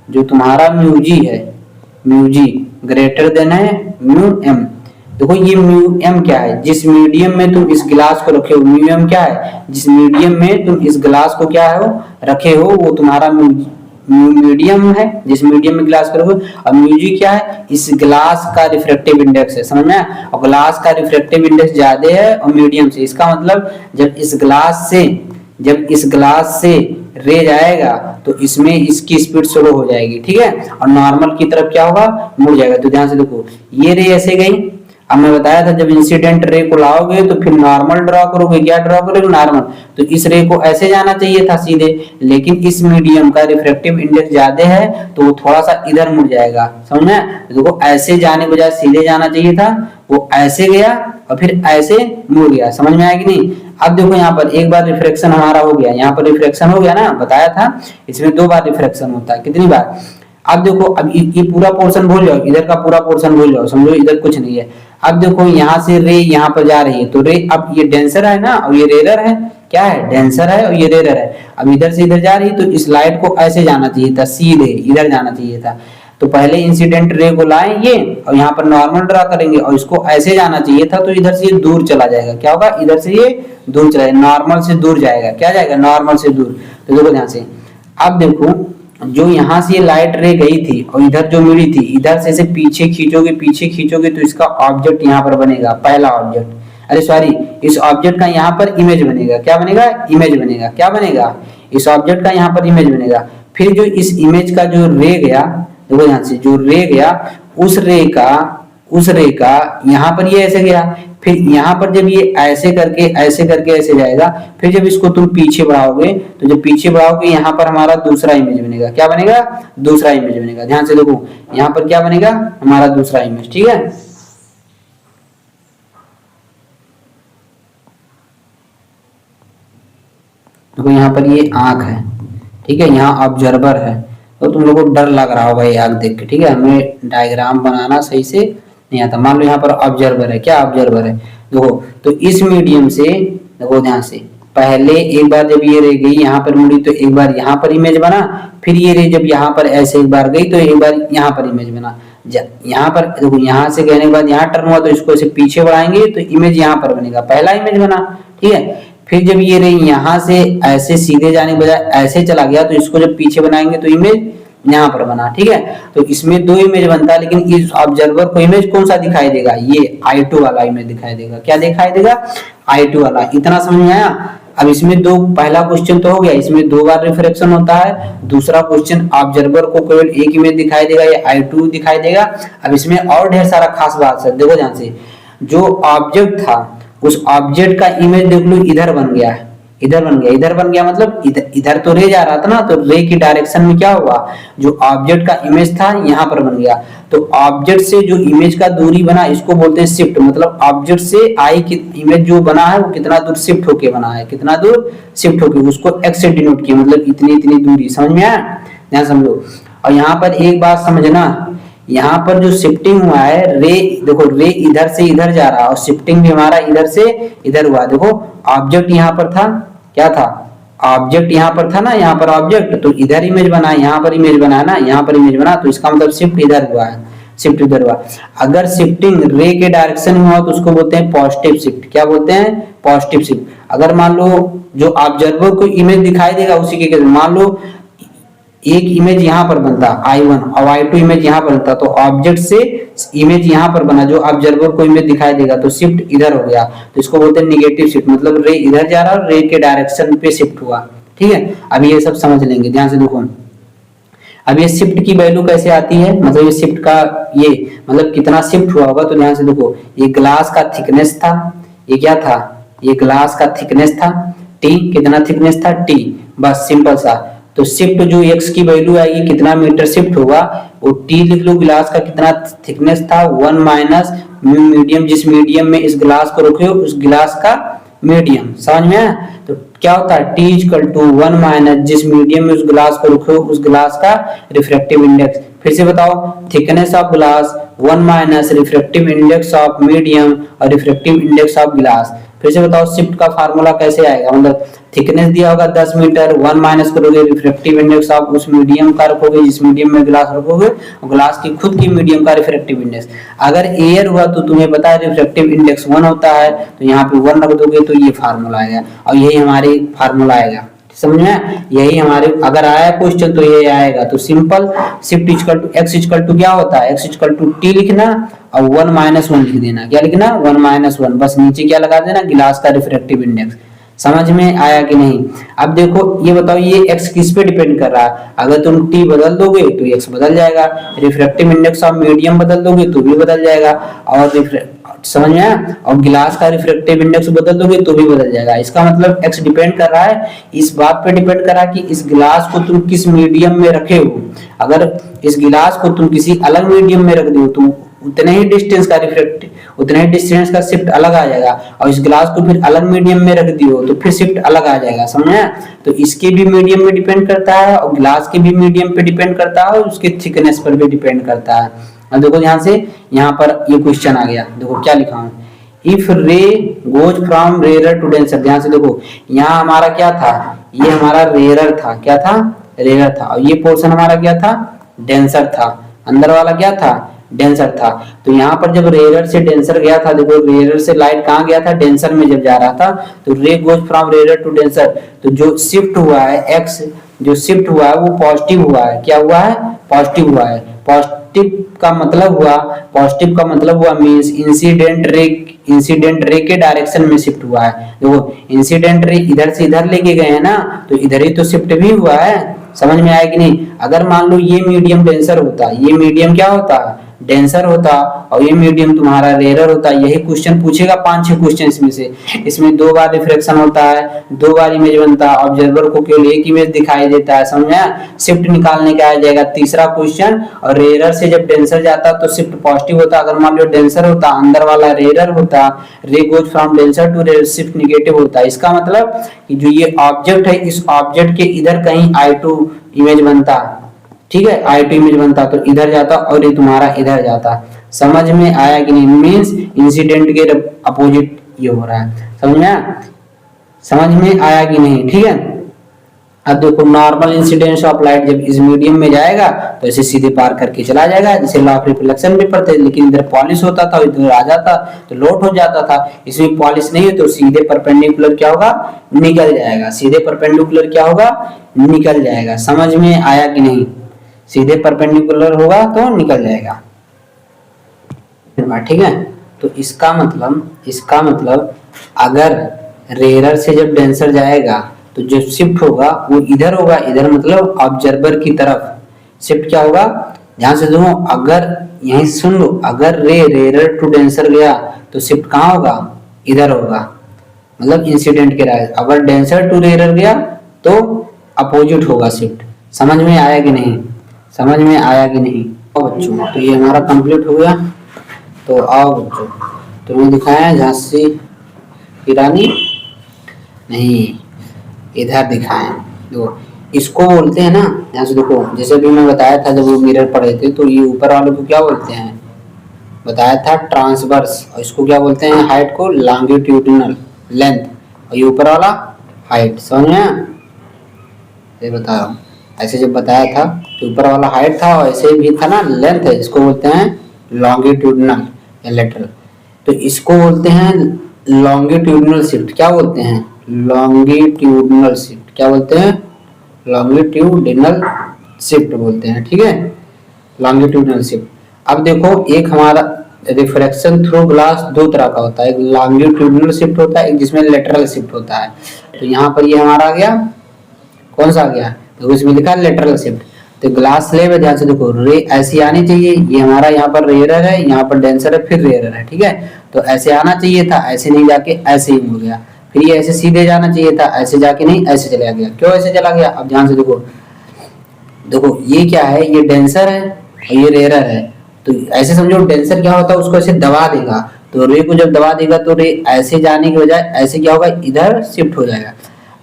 जो तुम्हारा म्यू जी है, म्यू जी ग्रेटर देन है म्यू एम। देखो ये म्यू एम क्या है, जिस मीडियम में तुम इस गिलास को रखे हो, म्यू एम क्या है, जिस मीडियम में तुम इस गिलास को क्या है रखे हो, वो तुम्हारा मीडियम है, जिस मीडियम में गिलास को रखो। अब म्यू जी क्या है, इस गिलास का रिफ्रैक्टिव इंडेक्स है, समझ में आया, और गिलास का रिफ्रैक्टिव इंडेक्स ज्यादा है और मीडियम से, इसका मतलब जब इस गिलास से रे जाएगा तो इसमें इसकी स्पीड स्लो हो जाएगी। ठीक है, और नॉर्मल की तरफ क्या होगा, मुड़ जाएगा। तो ध्यान से देखो, ये रे ऐसे गई, अब मैं बताया था जब इंसिडेंट रे को लाओगे तो फिर नॉर्मल ड्रॉ करोगे, क्या ड्रॉ करोगे, नॉर्मल। तो इस रे को ऐसे जाना चाहिए था सीधे, लेकिन इस मीडियम का रिफ्रैक्टिव इंडेक्स ज्यादा है तो वो थोड़ा सा इधर मुड़ जाएगा, समझ में। देखो ऐसे जाने के बजाय सीधे जाना चाहिए था, वो ऐसे गया और फिर ऐसे मुड़ गया, समझ में आया कि नहीं। अब देखो यहाँ पर एक बार रिफ्रैक्शन हमारा हो गया, यहाँ पर रिफ्रैक्शन हो गया ना, बताया था इसमें 2 बार रिफ्रैक्शन होता है, कितनी बार। अब देखो, अब ये पूरा पोर्शन भूल जाओ, इधर का पूरा पोर्शन भूल जाओ, समझो इधर कुछ नहीं है। अब देखो यहाँ से रे यहाँ पर जा रही है, तो रे, अब ये डेंसर है ना और ये रेरर है, क्या है, डेंसर है और ये रेरर है। अब इधर से इधर जा रही है तो इस लाइट को ऐसे जाना चाहिए था, सीधे इधर जाना चाहिए था। तो पहले इंसिडेंट रे को लाएंगे और यहाँ पर नॉर्मल ड्रा करेंगे और इसको ऐसे जाना चाहिए था, तो इधर से ये दूर चला जाएगा, क्या होगा, इधर से ये दूर चला जाएगा, नॉर्मल से दूर जाएगा, क्या जाएगा, नॉर्मल से दूर। तो देखो ध्यान से, अब देखो जो यहाँ से लाइट रे गई थी और इधर जो मिली थी, इधर से इसे पीछे खींचोगे तो इसका ऑब्जेक्ट यहाँ पर बनेगा, पहला ऑब्जेक्ट, अरे सॉरी, इस ऑब्जेक्ट का यहाँ पर इमेज बनेगा, क्या बनेगा, इमेज बनेगा, क्या बनेगा, इस ऑब्जेक्ट का यहाँ पर इमेज बनेगा। फिर जो इस इमेज का जो रे गया, देखो ध्यान से, जो रे गया उस रे का यहाँ पर ये ऐसे गया, फिर यहाँ पर जब ये ऐसे करके ऐसे जाएगा, फिर जब इसको तुम पीछे बढ़ाओगे, तो जब पीछे बढ़ाओगे यहाँ पर हमारा दूसरा इमेज बनेगा, क्या बनेगा, दूसरा इमेज बनेगा। ध्यान से देखो, यहाँ पर क्या बनेगा, हमारा दूसरा इमेज। ठीक है, देखो यहाँ पर ये आंख है, ठीक है, यहाँ ऑब्जर्वर है, तो तुम लोगों को डर लग रहा होगा ये आंख देख के। ठीक है, हमें डायग्राम बनाना सही से नहीं आता। मान लो यहाँ पर ऑब्जर्वर है, क्या ऑब्जर्वर है, देखो, तो इस मीडियम से, देखो ध्यान से, पहले एक बार जब ये रह गई यहाँ पर मुड़ी तो एक बार यहाँ पर इमेज बना, फिर ये रे जब यहाँ पर ऐसे एक बार गई तो एक बार यहाँ पर इमेज बना। यहाँ पर देखो, यहाँ से गए के बाद यहाँ टर्न हुआ तो इसको ऐसे पीछे बढ़ाएंगे तो इमेज यहाँ पर बनेगा, पहला इमेज बना। ठीक है, फिर जब ये रे यहाँ से ऐसे सीधे जाने के बजाय ऐसे चला गया तो इसको जब पीछे बनाएंगे तो इमेज यहाँ पर बना। ठीक है, तो इसमें 2 इमेज बनता है, लेकिन इस ऑब्जर्वर को इमेज कौन सा दिखाई देगा, ये I2 वाला इमेज दिखाई देगा, क्या दिखाई देगा, I2 वाला। इतना समझ में आया। अब इसमें पहला क्वेश्चन तो हो गया, इसमें 2 बार रिफ्रैक्शन होता है। दूसरा क्वेश्चन ऑब्जर्वर को केवल एक इमेज दिखाई देगा, ये I2 दिखाई देगा। अब इसमें और ढेर सारा खास बात है, देखो ध्यान से, जो ऑब्जेक्ट था उस ऑब्जेक्ट का इमेज देख लो इधर बन गया है, इधर बन गया मतलब इधर तो रे जा रहा था ना, तो रे की डायरेक्शन में क्या हुआ, जो ऑब्जेक्ट का इमेज था यहाँ पर बन गया। तो ऑब्जेक्ट से जो इमेज का दूरी बना इसको बोलते हैं शिफ्ट, मतलब ऑब्जेक्ट से आई की इमेज जो बना है वो कितना दूर शिफ्ट होके बना है, कितना दूर शिफ्ट होके, उसको एक्स से डिनोट किया, मतलब इतनी दूरी। समझ में आया, ध्यान समझो। और यहाँ पर एक बात समझना, यहाँ पर जो शिफ्टिंग हुआ है, रे देखो, रे इधर से इधर जा रहा है और शिफ्टिंग भी हमारा इधर से इधर हुआ। देखो ऑब्जेक्ट यहाँ पर था, क्या था, ऑब्जेक्ट यहाँ पर था ना, यहाँ पर ऑब्जेक्ट, तो इधर इमेज बना, यहाँ पर इमेज बना ना, यहाँ पर इमेज बना, तो इसका मतलब शिफ्ट इधर हुआ है, शिफ्ट इधर हुआ। अगर शिफ्टिंग रे के डायरेक्शन में हुआ तो उसको बोलते हैं पॉजिटिव शिफ्ट, क्या बोलते हैं, पॉजिटिव शिफ्ट। अगर मान लो जो ऑब्जर्वर को इमेज दिखाई देगा उसी के केस, मान लो एक इमेज यहाँ पर बनता I1 और I2 इमेज यहाँ पर बनता, तो ऑब्जेक्ट से इमेज यहाँ पर बना, जो ऑब्जर्वर को इमेज दिखाई देगा, तो शिफ्ट इधर हो गया, तो इसको बोलते हैं निगेटिव शिफ्ट, मतलब रे इधर जा रहा है और रे के डायरेक्शन पे शिफ्ट हुआ। ठीक है, अब ये सब समझ लेंगे, ध्यान से देखो। अब ये शिफ्ट की वैल्यू कैसे आती है, मतलब ये शिफ्ट का ये मतलब कितना शिफ्ट हुआ होगा, तो ध्यान से देखो, ये ग्लास का थिकनेस था, ये क्या था, ये ग्लास का थिकनेस था T, कितना थिकनेस था T, बस सिंपल सा। तो शिफ्ट जो x की वैल्यू आएगी कितना मीटर शिफ्ट होगा, वो t लिख लो, गिलास का कितना थिकनेस था 1 माइनस मीडियम, जिस मीडियम में इस गिलास को रखे हो उस गिलास का मीडियम, समझ में आया। तो क्या होता है t इक्वल टू 1 माइनस जिस मीडियम में उस गिलास को रखे हो उस गिलास का रिफ्रैक्टिव इंडेक्स। फिर से बताओ, thickness of glass 1 minus refractive index of medium और रिफ्रैक्टिव इंडेक्स ऑफ ग्लास। फिर से बताओ शिफ्ट का फार्मूला कैसे आएगा, मतलब थिकनेस दिया होगा 10 मीटर, 1 माइनस करोगे रिफ्रैक्टिव इंडेक्स ऑफ उस मीडियम का रखोगे जिस मीडियम में ग्लास रखोगे, ग्लास की खुद की मीडियम का रिफ्रैक्टिव इंडेक्स। अगर एयर हुआ तो तुम्हें पता है रिफ्रैक्टिव इंडेक्स 1 होता है, तो यहाँ पे 1 रख दोगे तो ये फार्मूला आएगा, और यही हमारे फार्मूला आएगा, समझ में। यही हमारे अगर आया क्वेश्चन तो ये आएगा। तो simple shift equal to x equal to क्या होता है, x इक्वल टू t लिखना और 1 माइनस 1 लिख देना। क्या लिखना, 1 माइनस 1, बस नीचे क्या लगा देना, गिलास का रिफ्रैक्टिव इंडेक्स। समझ में आया कि नहीं। अब देखो ये बताओ ये x किस पे डिपेंड कर रहा है, अगर तुम t बदल दोगे तो x बदल जाएगा, रिफ्रैक्टिव इंडेक्स ऑफ मीडियम बदल दोगे तो भी बदल जाएगा, और समझ में आया, और गिलास का रिफ्रैक्टिव इंडेक्स बदल दोगे तो भी बदल जाएगा। इसका मतलब x डिपेंड कर रहा है इस बात पे डिपेंड कर रहा है कि इस गिलास को तुम किस मीडियम में रखे हो। अगर इस गिलास को तुम किसी अलग मीडियम में रख दो तो उतने ही डिस्टेंस का रिफ्रैक्ट, उतने ही डिस्टेंस का शिफ्ट अलग आ जाएगा, और इस ग्लास को फिर अलग मीडियम में रख दियो तो फिर शिफ्ट अलग आ जाएगा, समझे। तो इसके भी मीडियम में डिपेंड करता है और ग्लास के भी मीडियम पे डिपेंड करता है और उसके थिकनेस पर भी डिपेंड करता है। अब देखो ध्यान से, यहाँ पर ये क्वेश्चन आ गया, देखो क्या लिखा हूँ, if ray goes from rare to denser. ध्यान से देखो, यहाँ हमारा क्या था, ये हमारा रेयर था, क्या था, रेयर था, और ये पोर्शन हमारा क्या था, डेंसर था, अंदर वाला क्या था, डेंसर था। तो यहाँ पर जब रेयर से डेंसर गया था, देखो रेयर से लाइट कहाँ गया था, डेंसर में जब जा रहा था, तो ray goes from rare to denser, तो जो शिफ्ट हुआ है एक्स, जो शिफ्ट हुआ है वो पॉजिटिव हुआ है, क्या हुआ है, पॉजिटिव हुआ है। पॉजिटिव का मतलब हुआ, पॉजिटिव का मतलब हुआ मींस इंसिडेंट रे के डायरेक्शन में शिफ्ट हुआ है। देखो इंसिडेंट रे इधर से इधर लेके गए हैं ना, तो इधर ही तो शिफ्ट भी हुआ है, समझ में आया कि नहीं। अगर मान लो ये मीडियम डेंसर होता, ये मीडियम क्या होता, डेंसर होता, और ये मीडियम तुम्हारा रेयर होता, यही क्वेश्चन पूछेगा 5-6 क्वेश्चन इसमें से। इसमें 2 बार रिफ्लेक्शन होता है, 2 बार इमेज बनता है, ऑब्जर्वर को केवल एक इमेज दिखाई देता है, समझ में। शिफ्ट निकालने का आ जाएगा तीसरा क्वेश्चन, और रेयर से जब डेंसर जाता तो शिफ्ट पॉजिटिव होता। अगर मान लो डेंसर होता, अंदर वाला रेयर होता, ray goes from denser to rare, shift negative होता। इसका मतलब कि जो ये ऑब्जेक्ट है, इस ऑब्जेक्ट के इधर कहीं I2 इमेज बनता, ठीक है, I2 इमेज बनता तो इधर जाता, और ये तुम्हारा इधर जाता। समझ में आया कि नहीं, मींस इंसिडेंट के अपोजिट ये हो रहा है, समझ में आया, समझ में आया कि नहीं, ठीक है। अब देखो नॉर्मल इंसिडेंस ऑफ लाइट जब इस मीडियम में जाएगा तो इसे सीधे पार करके चला जाएगा, जैसे लॉ ऑफ रिफ्लेक्शन भी पढ़ते, लेकिन इधर पॉलिश होता था, इधर आ जाता तो लोट हो जाता था। इसमें पॉलिश नहीं है तो सीधे परपेंडिकुलर क्या होगा, निकल जाएगा, सीधे परपेंडिकुलर क्या होगा, निकल जाएगा। समझ में आया कि नहीं, सीधे परपेंडिकुलर होगा तो निकल जाएगा, ठीक है। तो इसका मतलब अगर रेयर से जब डेंसर जाएगा तो जो शिफ्ट होगा वो इधर होगा, इधर मतलब ऑब्जर्वर की तरफ शिफ्ट क्या होगा, ध्यान से देखो, अगर यहीं सुन लो, अगर रेयर टू डेंसर गया तो शिफ्ट कहाँ होगा, इधर होगा, मतलब इंसिडेंट के राइट। अगर डेंसर टू रेयर गया तो अपोजिट होगा शिफ्ट। समझ में आया कि नहीं, समझ में आया कि नहीं। आओ बच्चों, तो ये हमारा कंप्लीट हो गया। तो आओ बच्चों, तुम्हें दिखाया है झांसी की रानी, नहीं इधर दिखाएं, देखो इसको बोलते हैं ना, यहाँ से देखो, जैसे भी मैं बताया था जब वो मिरर पढ़े थे, तो ये ऊपर वाले को क्या बोलते हैं, बताया था ट्रांसवर्स, और इसको क्या बोलते हैं, हाइट को लॉन्गिट्यूडिनल लेंथ, और ये ऊपर वाला हाइट। समझ में, ये बता रहा हूँ, ऐसे जब बताया था तो ऊपर वाला हाइट था और ऐसे भी था ना लेंथ है, इसको बोलते हैं लॉन्गिट्यूडिनल या लेटरल। तो इसको बोलते हैं लॉन्गिट्यूडिनल शिफ्ट, क्या बोलते हैं, लॉन्गिट्यूडिनल शिफ्ट, क्या बोलते हैं, लॉन्गिट्यूडिनल शिफ्ट बोलते हैं, ठीक है, लॉन्गिट्यूडिनल शिफ्ट। अब देखो एक हमारा रिफ्रैक्शन थ्रू ग्लास 2 तरह का होता है, एक लॉन्गिट्यूडिनल शिफ्ट होता है, एक जिसमें लेटरल शिफ्ट होता है। तो यहाँ पर ये हमारा आ गया, कौन सा आ गया, तो इसमें लिखा लेटरल शिफ्ट। तो ग्लास स्लैब है, ध्यान से देखो, रे ऐसी आनी चाहिए, ये हमारा यहाँ पर रेयर है, यहाँ पर डेंसर है, फिर रेयर है, ठीक है। तो ऐसे आना चाहिए था, ऐसे नहीं जाके ऐसे ही हो गया। फिर ये ऐसे सीधे जाना चाहिए था, ऐसे जाके नहीं ऐसे चला गया। क्यों ऐसे चला गया, अब ध्यान से देखो, देखो ये क्या है, ये डेंसर है और ये रेयरर है। तो ऐसे समझो डेंसर क्या होता है, उसको ऐसे दबा देगा, तो रे को जब दबा देगा तो रे ऐसे जाने की बजाय ऐसे क्या होगा, इधर शिफ्ट हो जाएगा,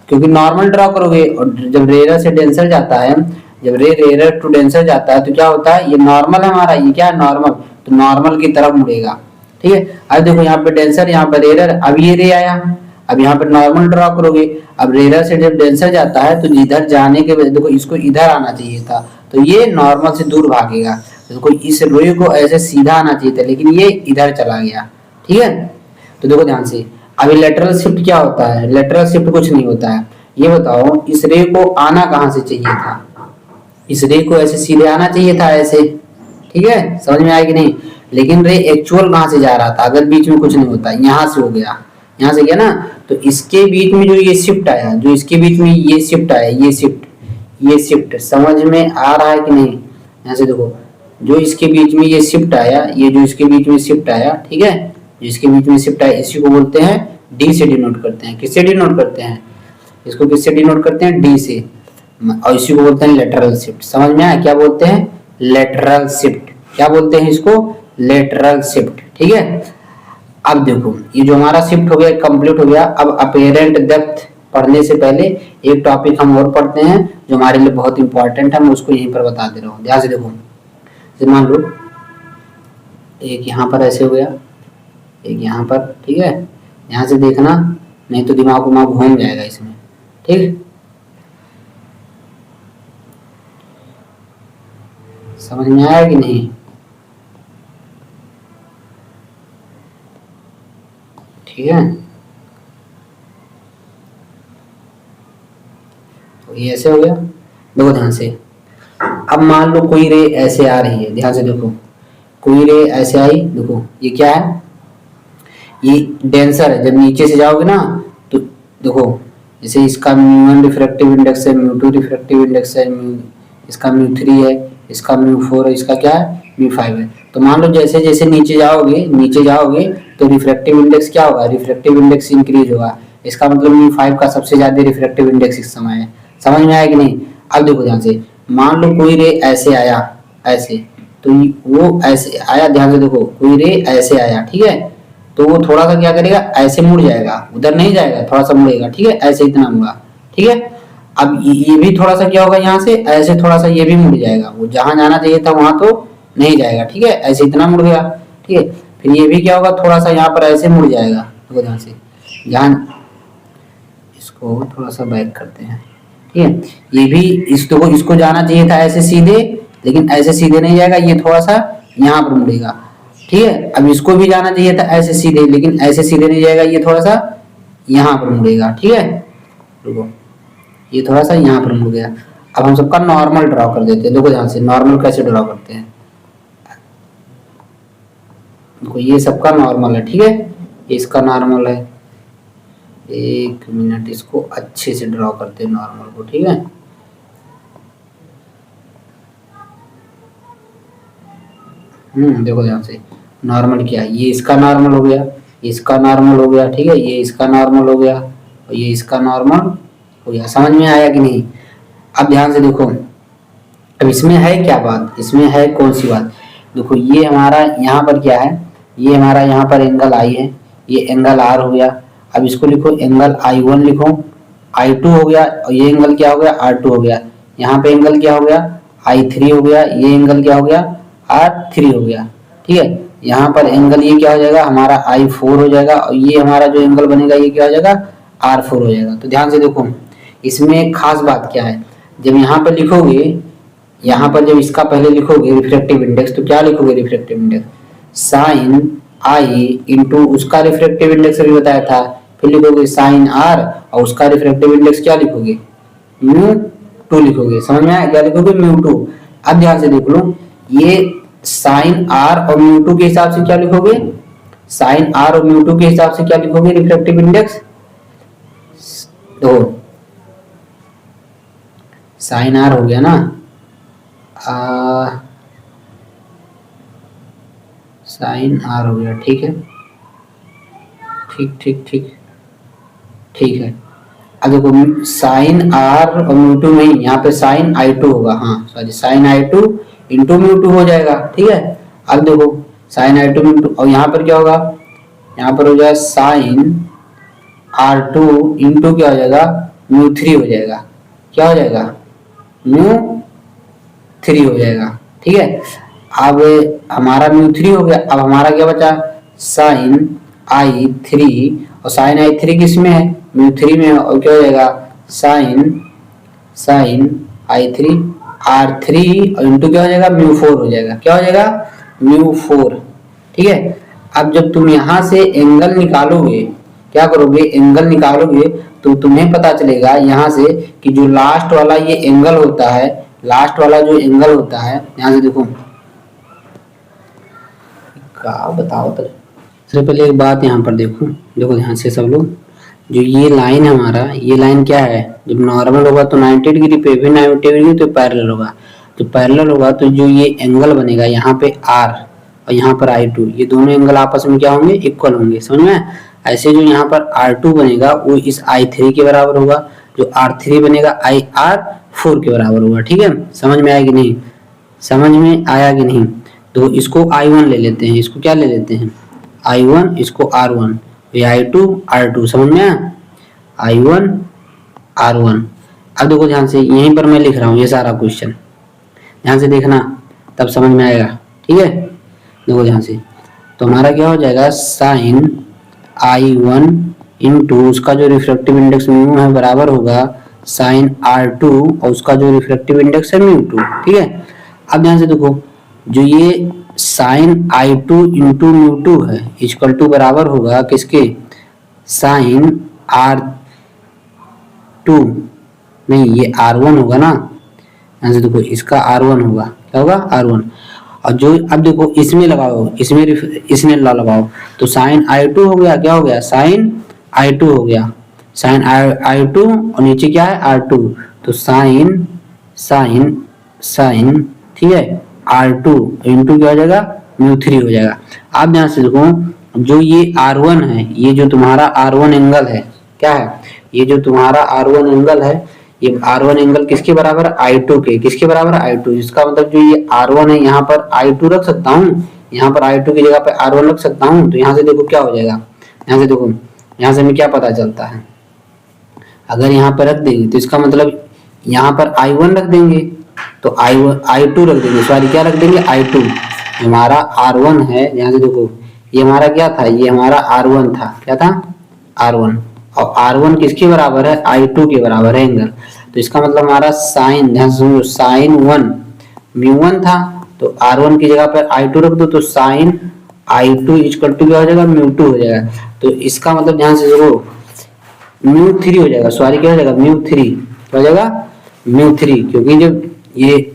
क्योंकि नॉर्मल ड्रॉ करोगे। और जब रेयरर से डेंसर जाता है, जब रे रेयरर टू डेंसर जाता है तो क्या होता है, ये नॉर्मल है हमारा, ये क्या है नॉर्मल, तो नॉर्मल की तरफ मुड़ेगा। ठीक है, अब देखो यहाँ पे डेंसर, यहाँ पे रेयरर, अब ये रे आया, अब यहाँ पे नॉर्मल ड्रॉ करोगे। अब रेयरर से जब डेंसर जाता है तो जिधर जाने के देखो इसको इधर आना चाहिए था, तो ये नॉर्मल से दूर भागेगा। देखो इस रे को ऐसे सीधा आना चाहिए था, लेकिन ये इधर चला गया। ठीक है, तो देखो ध्यान से, अभी लेटरल शिफ्ट क्या होता है, लेटरल शिफ्ट कुछ नहीं होता है। ये बताओ इस रे को आना कहाँ से चाहिए था, इस रे को ऐसे सीधे आना चाहिए था ऐसे। ठीक है, समझ में आया कि नहीं, लेकिन रे एक्चुअल कहाँ से जा रहा था, अगर बीच में कुछ नहीं होता, यहाँ से हो गया, यहाँ से गया ना, तो इसके बीच में जो ये शिफ्ट आया, जो इसके बीच में ये शिफ्ट आया, ये शिफ्ट समझ में आ रहा है कि नहीं। यहाँ से देखो, जो इसके बीच में ये शिफ्ट आया, ये जो इसके बीच में शिफ्ट आया, ठीक है, जो इसके बीच में शिफ्ट आया, इसी को बोलते हैं डी से डिनोट करते हैं। किससे डिनोट करते हैं, इसको किससे डिनोट करते हैं, डी से, और इसी को बोलते हैं लेटरल शिफ्ट। समझ में आया, क्या बोलते हैं, लेटरल शिफ्ट, क्या बोलते हैं इसको, लेटरल शिफ्ट। ठीक है, अब देखो ये जो हमारा शिफ्ट हो गया, कंप्लीट हो गया। अब अपेरेंट डेप्थ पढ़ने से पहले एक टॉपिक हम और पढ़ते हैं जो हमारे लिए बहुत इंपॉर्टेंट है, मैं उसको यहीं पर बता दे रहा हूँ, ध्यान से देखो। जैसे मान लो एक यहाँ पर ऐसे हो गया, एक यहाँ पर, ठीक है, यहाँ से देखना, नहीं तो दिमाग घूम जाएगा इसमें। ठीक, समझ में आया कि नहीं, ठीक है, तो ये ऐसे हो गया। देखो ध्यान से, अब मान लो कोई रे ऐसे आ रही है, ध्यान से देखो, कोई रे ऐसे आई, देखो ये क्या है, ये डेंसर है। जब नीचे से जाओगे ना तो देखो, जैसे इसका म्यू1 रिफ्रैक्टिव इंडेक्स है, म्यू2 रिफ्रैक्टिव इंडेक्स है, इसका म्यू3 है, इसका म्यू4 है, इसका क्या है, म्यू5 है। तो मान लो जैसे जैसे नीचे जाओगे तो रिफ्रैक्टिव इंडेक्स क्या होगा, रिफ्रैक्टिव इंडेक्स इंक्रीज होगा। इसका मतलब म्यू5 का सबसे ज्यादा रिफ्रैक्टिव इंडेक्स इस समय है। समझ में आया कि नहीं। अब देखो ध्यान से, मान लो कोई रे ऐसे आया, ऐसे, तो वो ऐसे आया, ध्यान से देखो, कोई रे ऐसे आया, ठीक है, तो वो थोड़ा सा क्या करेगा, ऐसे मुड़ जाएगा, उधर नहीं जाएगा, थोड़ा सा मुड़ेगा, ठीक है, ऐसे इतना मुड़ा, ठीक है। अब ये भी थोड़ा सा क्या होगा, यहाँ से ऐसे थोड़ा सा ये भी मुड़ जाएगा, वो जहां जाना चाहिए था वहां तो नहीं जाएगा, ठीक है, ऐसे इतना मुड़ गया, ठीक है। फिर ये भी क्या होगा, थोड़ा सा यहाँ पर ऐसे मुड़ जाएगा, देखो ध्यान से, ध्यान, इसको थोड़ा सा बैक करते हैं, ठीक है। ये भी इसको जाना चाहिए था ऐसे सीधे, लेकिन ऐसे सीधे नहीं जाएगा, ये थोड़ा सा यहाँ पर मुड़ेगा, ठीक है। अब इसको भी जाना चाहिए था ऐसे सीधे, लेकिन ऐसे सीधे नहीं जाएगा, ये थोड़ा सा यहाँ पर मुड़ेगा, ठीक है। देखो ये थोड़ा सा यहाँ पर मुड़ गया। अब हम सबका नॉर्मल ड्रॉ कर देते हैं, देखो ध्यान से, नॉर्मल कैसे ड्रॉ करते हैं, देखो ये सबका नॉर्मल है, ठीक है, इसका नॉर्मल है। एक मिनट, इसको अच्छे से ड्रॉ करते हैं नॉर्मल को, ठीक है। देखो ध्यान से, नॉर्मल क्या है, ये इसका नॉर्मल हो गया, इसका नॉर्मल हो गया, ठीक है, ये इसका नॉर्मल हो गया और ये इसका नॉर्मल हो गया। समझ में आया कि नहीं। अब ध्यान से देखो, अब इसमें है क्या बात, इसमें है कौन सी बात, देखो ये हमारा यहाँ पर क्या है, ये हमारा यहाँ पर एंगल आई है, ये एंगल आर हो गया। अब इसको लिखो, एंगल I1 लिखो, I2 हो गया, और ये एंगल क्या हो गया, R2 हो गया। यहाँ पे एंगल क्या हो गया, I3 हो गया, ये एंगल क्या हो गया, R3 हो गया, ठीक है। यहाँ पर एंगल ये क्या हो जाएगा, हमारा I4 हो जाएगा, और ये हमारा जो एंगल बनेगा ये क्या हो जाएगा, R4 हो जाएगा। तो ध्यान से देखो, इसमें एक खास बात क्या है, जब यहाँ पर लिखोगे, यहाँ पर जब इसका पहले लिखोगे रिफ्रैक्टिव इंडेक्स, तो क्या लिखोगे, refractive index sign I into उसका रिफ्रैक्टिव इंडेक्स अभी बताया था, फिर लिखोगे साइन आर, और उसका रिफ्रैक्टिव इंडेक्स क्या लिखोगे, म्यू 2 लिखोगे। समझ में आया, क्या लिखोगे, म्यू 2। अब ध्यान से देख लो, ये साइन आर और म्यू 2 के हिसाब से क्या लिखोगे, साइन आर और म्यू 2 के हिसाब से क्या लिखोगे, रिफ्रैक्टिव इंडेक्स, देखो साइन आर हो गया ना, साइन आर हो गया, ठीक है, ठीक ठीक ठीक ठीक है। अब देखो साइन आर और म्यू टू में यहाँ पे साइन आई टू होगा, हाँ sorry sine I two into mu two हो जाएगा, ठीक है। अब देखो sine I two mu two, और यहाँ पर क्या होगा, यहाँ पर हो जाएगा साइन आर टू इंटू क्या हो जाएगा म्यू थ्री हो जाएगा, क्या हो जाएगा म्यू थ्री हो जाएगा, ठीक है। अब हमारा म्यू थ्री हो गया, अब हमारा क्या बचा साइन आई थ्री, और साइन आई थ्री किस में है म्यू थ्री में है, और क्या हो जाएगा sine I three R three और इंटू क्या हो जाएगा म्यू फोर हो जाएगा, क्या हो जाएगा म्यू फोर, ठीक है। अब जब तुम यहाँ से एंगल निकालोगे, क्या करोगे एंगल निकालोगे, तो तुम्हें पता चलेगा यहाँ से कि जो लास्ट वाला ये एंगल होता है, लास्ट वाला जो एंगल होता है, यहाँ से देखो क्या बताओ तो सबसे पहले एक बात यहाँ पर देखो, देखो ध्यान से सब लोग, जो ये लाइन है हमारा, ये लाइन क्या है, जब नॉर्मल होगा तो 90 डिग्री पे, भी 90 डिग्री तो पैरेलल होगा, तो पैरेलल होगा तो जो ये एंगल बनेगा यहाँ पे आर और यहाँ पर आई टू, ये दोनों एंगल आपस में क्या होंगे इक्वल होंगे, समझ में। ऐसे जो यहाँ पर आर टू बनेगा वो इस आई थ्री के बराबर होगा, जो आर थ्री बनेगा आई आर फोर के बराबर होगा, ठीक है। समझ में आया कि नहीं, समझ में आया कि नहीं। तो इसको आई वन ले लेते हैं, इसको क्या ले लेते हैं आई वन, इसको आर वन, ये आई टू आर टू, समझ में आया आई वन आर वन। अब देखो ध्यान से, यहीं पर मैं लिख रहा हूँ ये सारा क्वेश्चन, ध्यान से देखना तब समझ में आएगा, ठीक है। देखो ध्यान से, तो हमारा क्या हो जाएगा साइन आई वन इंटू उसका जो रिफ्रैक्टिव इंडेक्स म्यू है बराबर होगा साइन आर टू और उसका जो रिफ्रैक्टिव इंडेक्स है म्यू टू, ठीक है। अब ध्यान से देखो, जो ये sign I two into mu to है इक्वल टू बराबर होगा किसके साइन आर टू, नहीं ये आर वन होगा ना, यहाँ से देखो इसका आर वन होगा, क्या होगा आर वन। और जो अब देखो इसमें लगाओ, इसमें लगाओ तो साइन आई टू हो गया, क्या हो गया साइन आई टू हो गया, साइन आई टू और नीचे क्या है आर टू, तो साइन साइन साइन ठीक है आर टू इंटू क्या हो जाएगा म्यू थ्री हो जाएगा। आप ध्यान से देखो, जो ये आर वन है, ये जो तुम्हारा आर वन एंगल है, क्या है ये जो तुम्हारा आर वन एंगल है, ये आर वन एंगल किसके बराबर है आई टू के, किसके बराबर है आई टू, इसका मतलब जो ये आर वन है यहाँ पर आई टू रख सकता हूँ, यहाँ पर आई टू की जगह पे आर वन रख सकता हूँ, तो यहाँ से देखो क्या हो जाएगा, यहाँ से देखो यहाँ से हमें क्या पता चलता है, अगर यहाँ पर रख देंगे तो इसका मतलब यहाँ पर आई वन रख देंगे तो आई टू रख देंगे, सॉरी क्या रख देंगे आई टू, हमारा आर वन है, यहाँ से देखो ये हमारा क्या था, ये हमारा आर वन था, क्या था आर वन, और आर वन किसके बराबर है आई टू के बराबर है एंगल, तो इसका मतलब हमारा साइन, ध्यान से साइन वन म्यू वन था, तो आर वन की जगह पर आई टू रख दो तो sine I two equal to क्या हो जाएगा म्यू टू हो जाएगा, तो इसका मतलब ध्यान से देखो म्यू थ्री हो जाएगा, सॉरी क्या हो जाएगा म्यू थ्री, क्या हो जाएगा म्यू थ्री, क्योंकि जब ये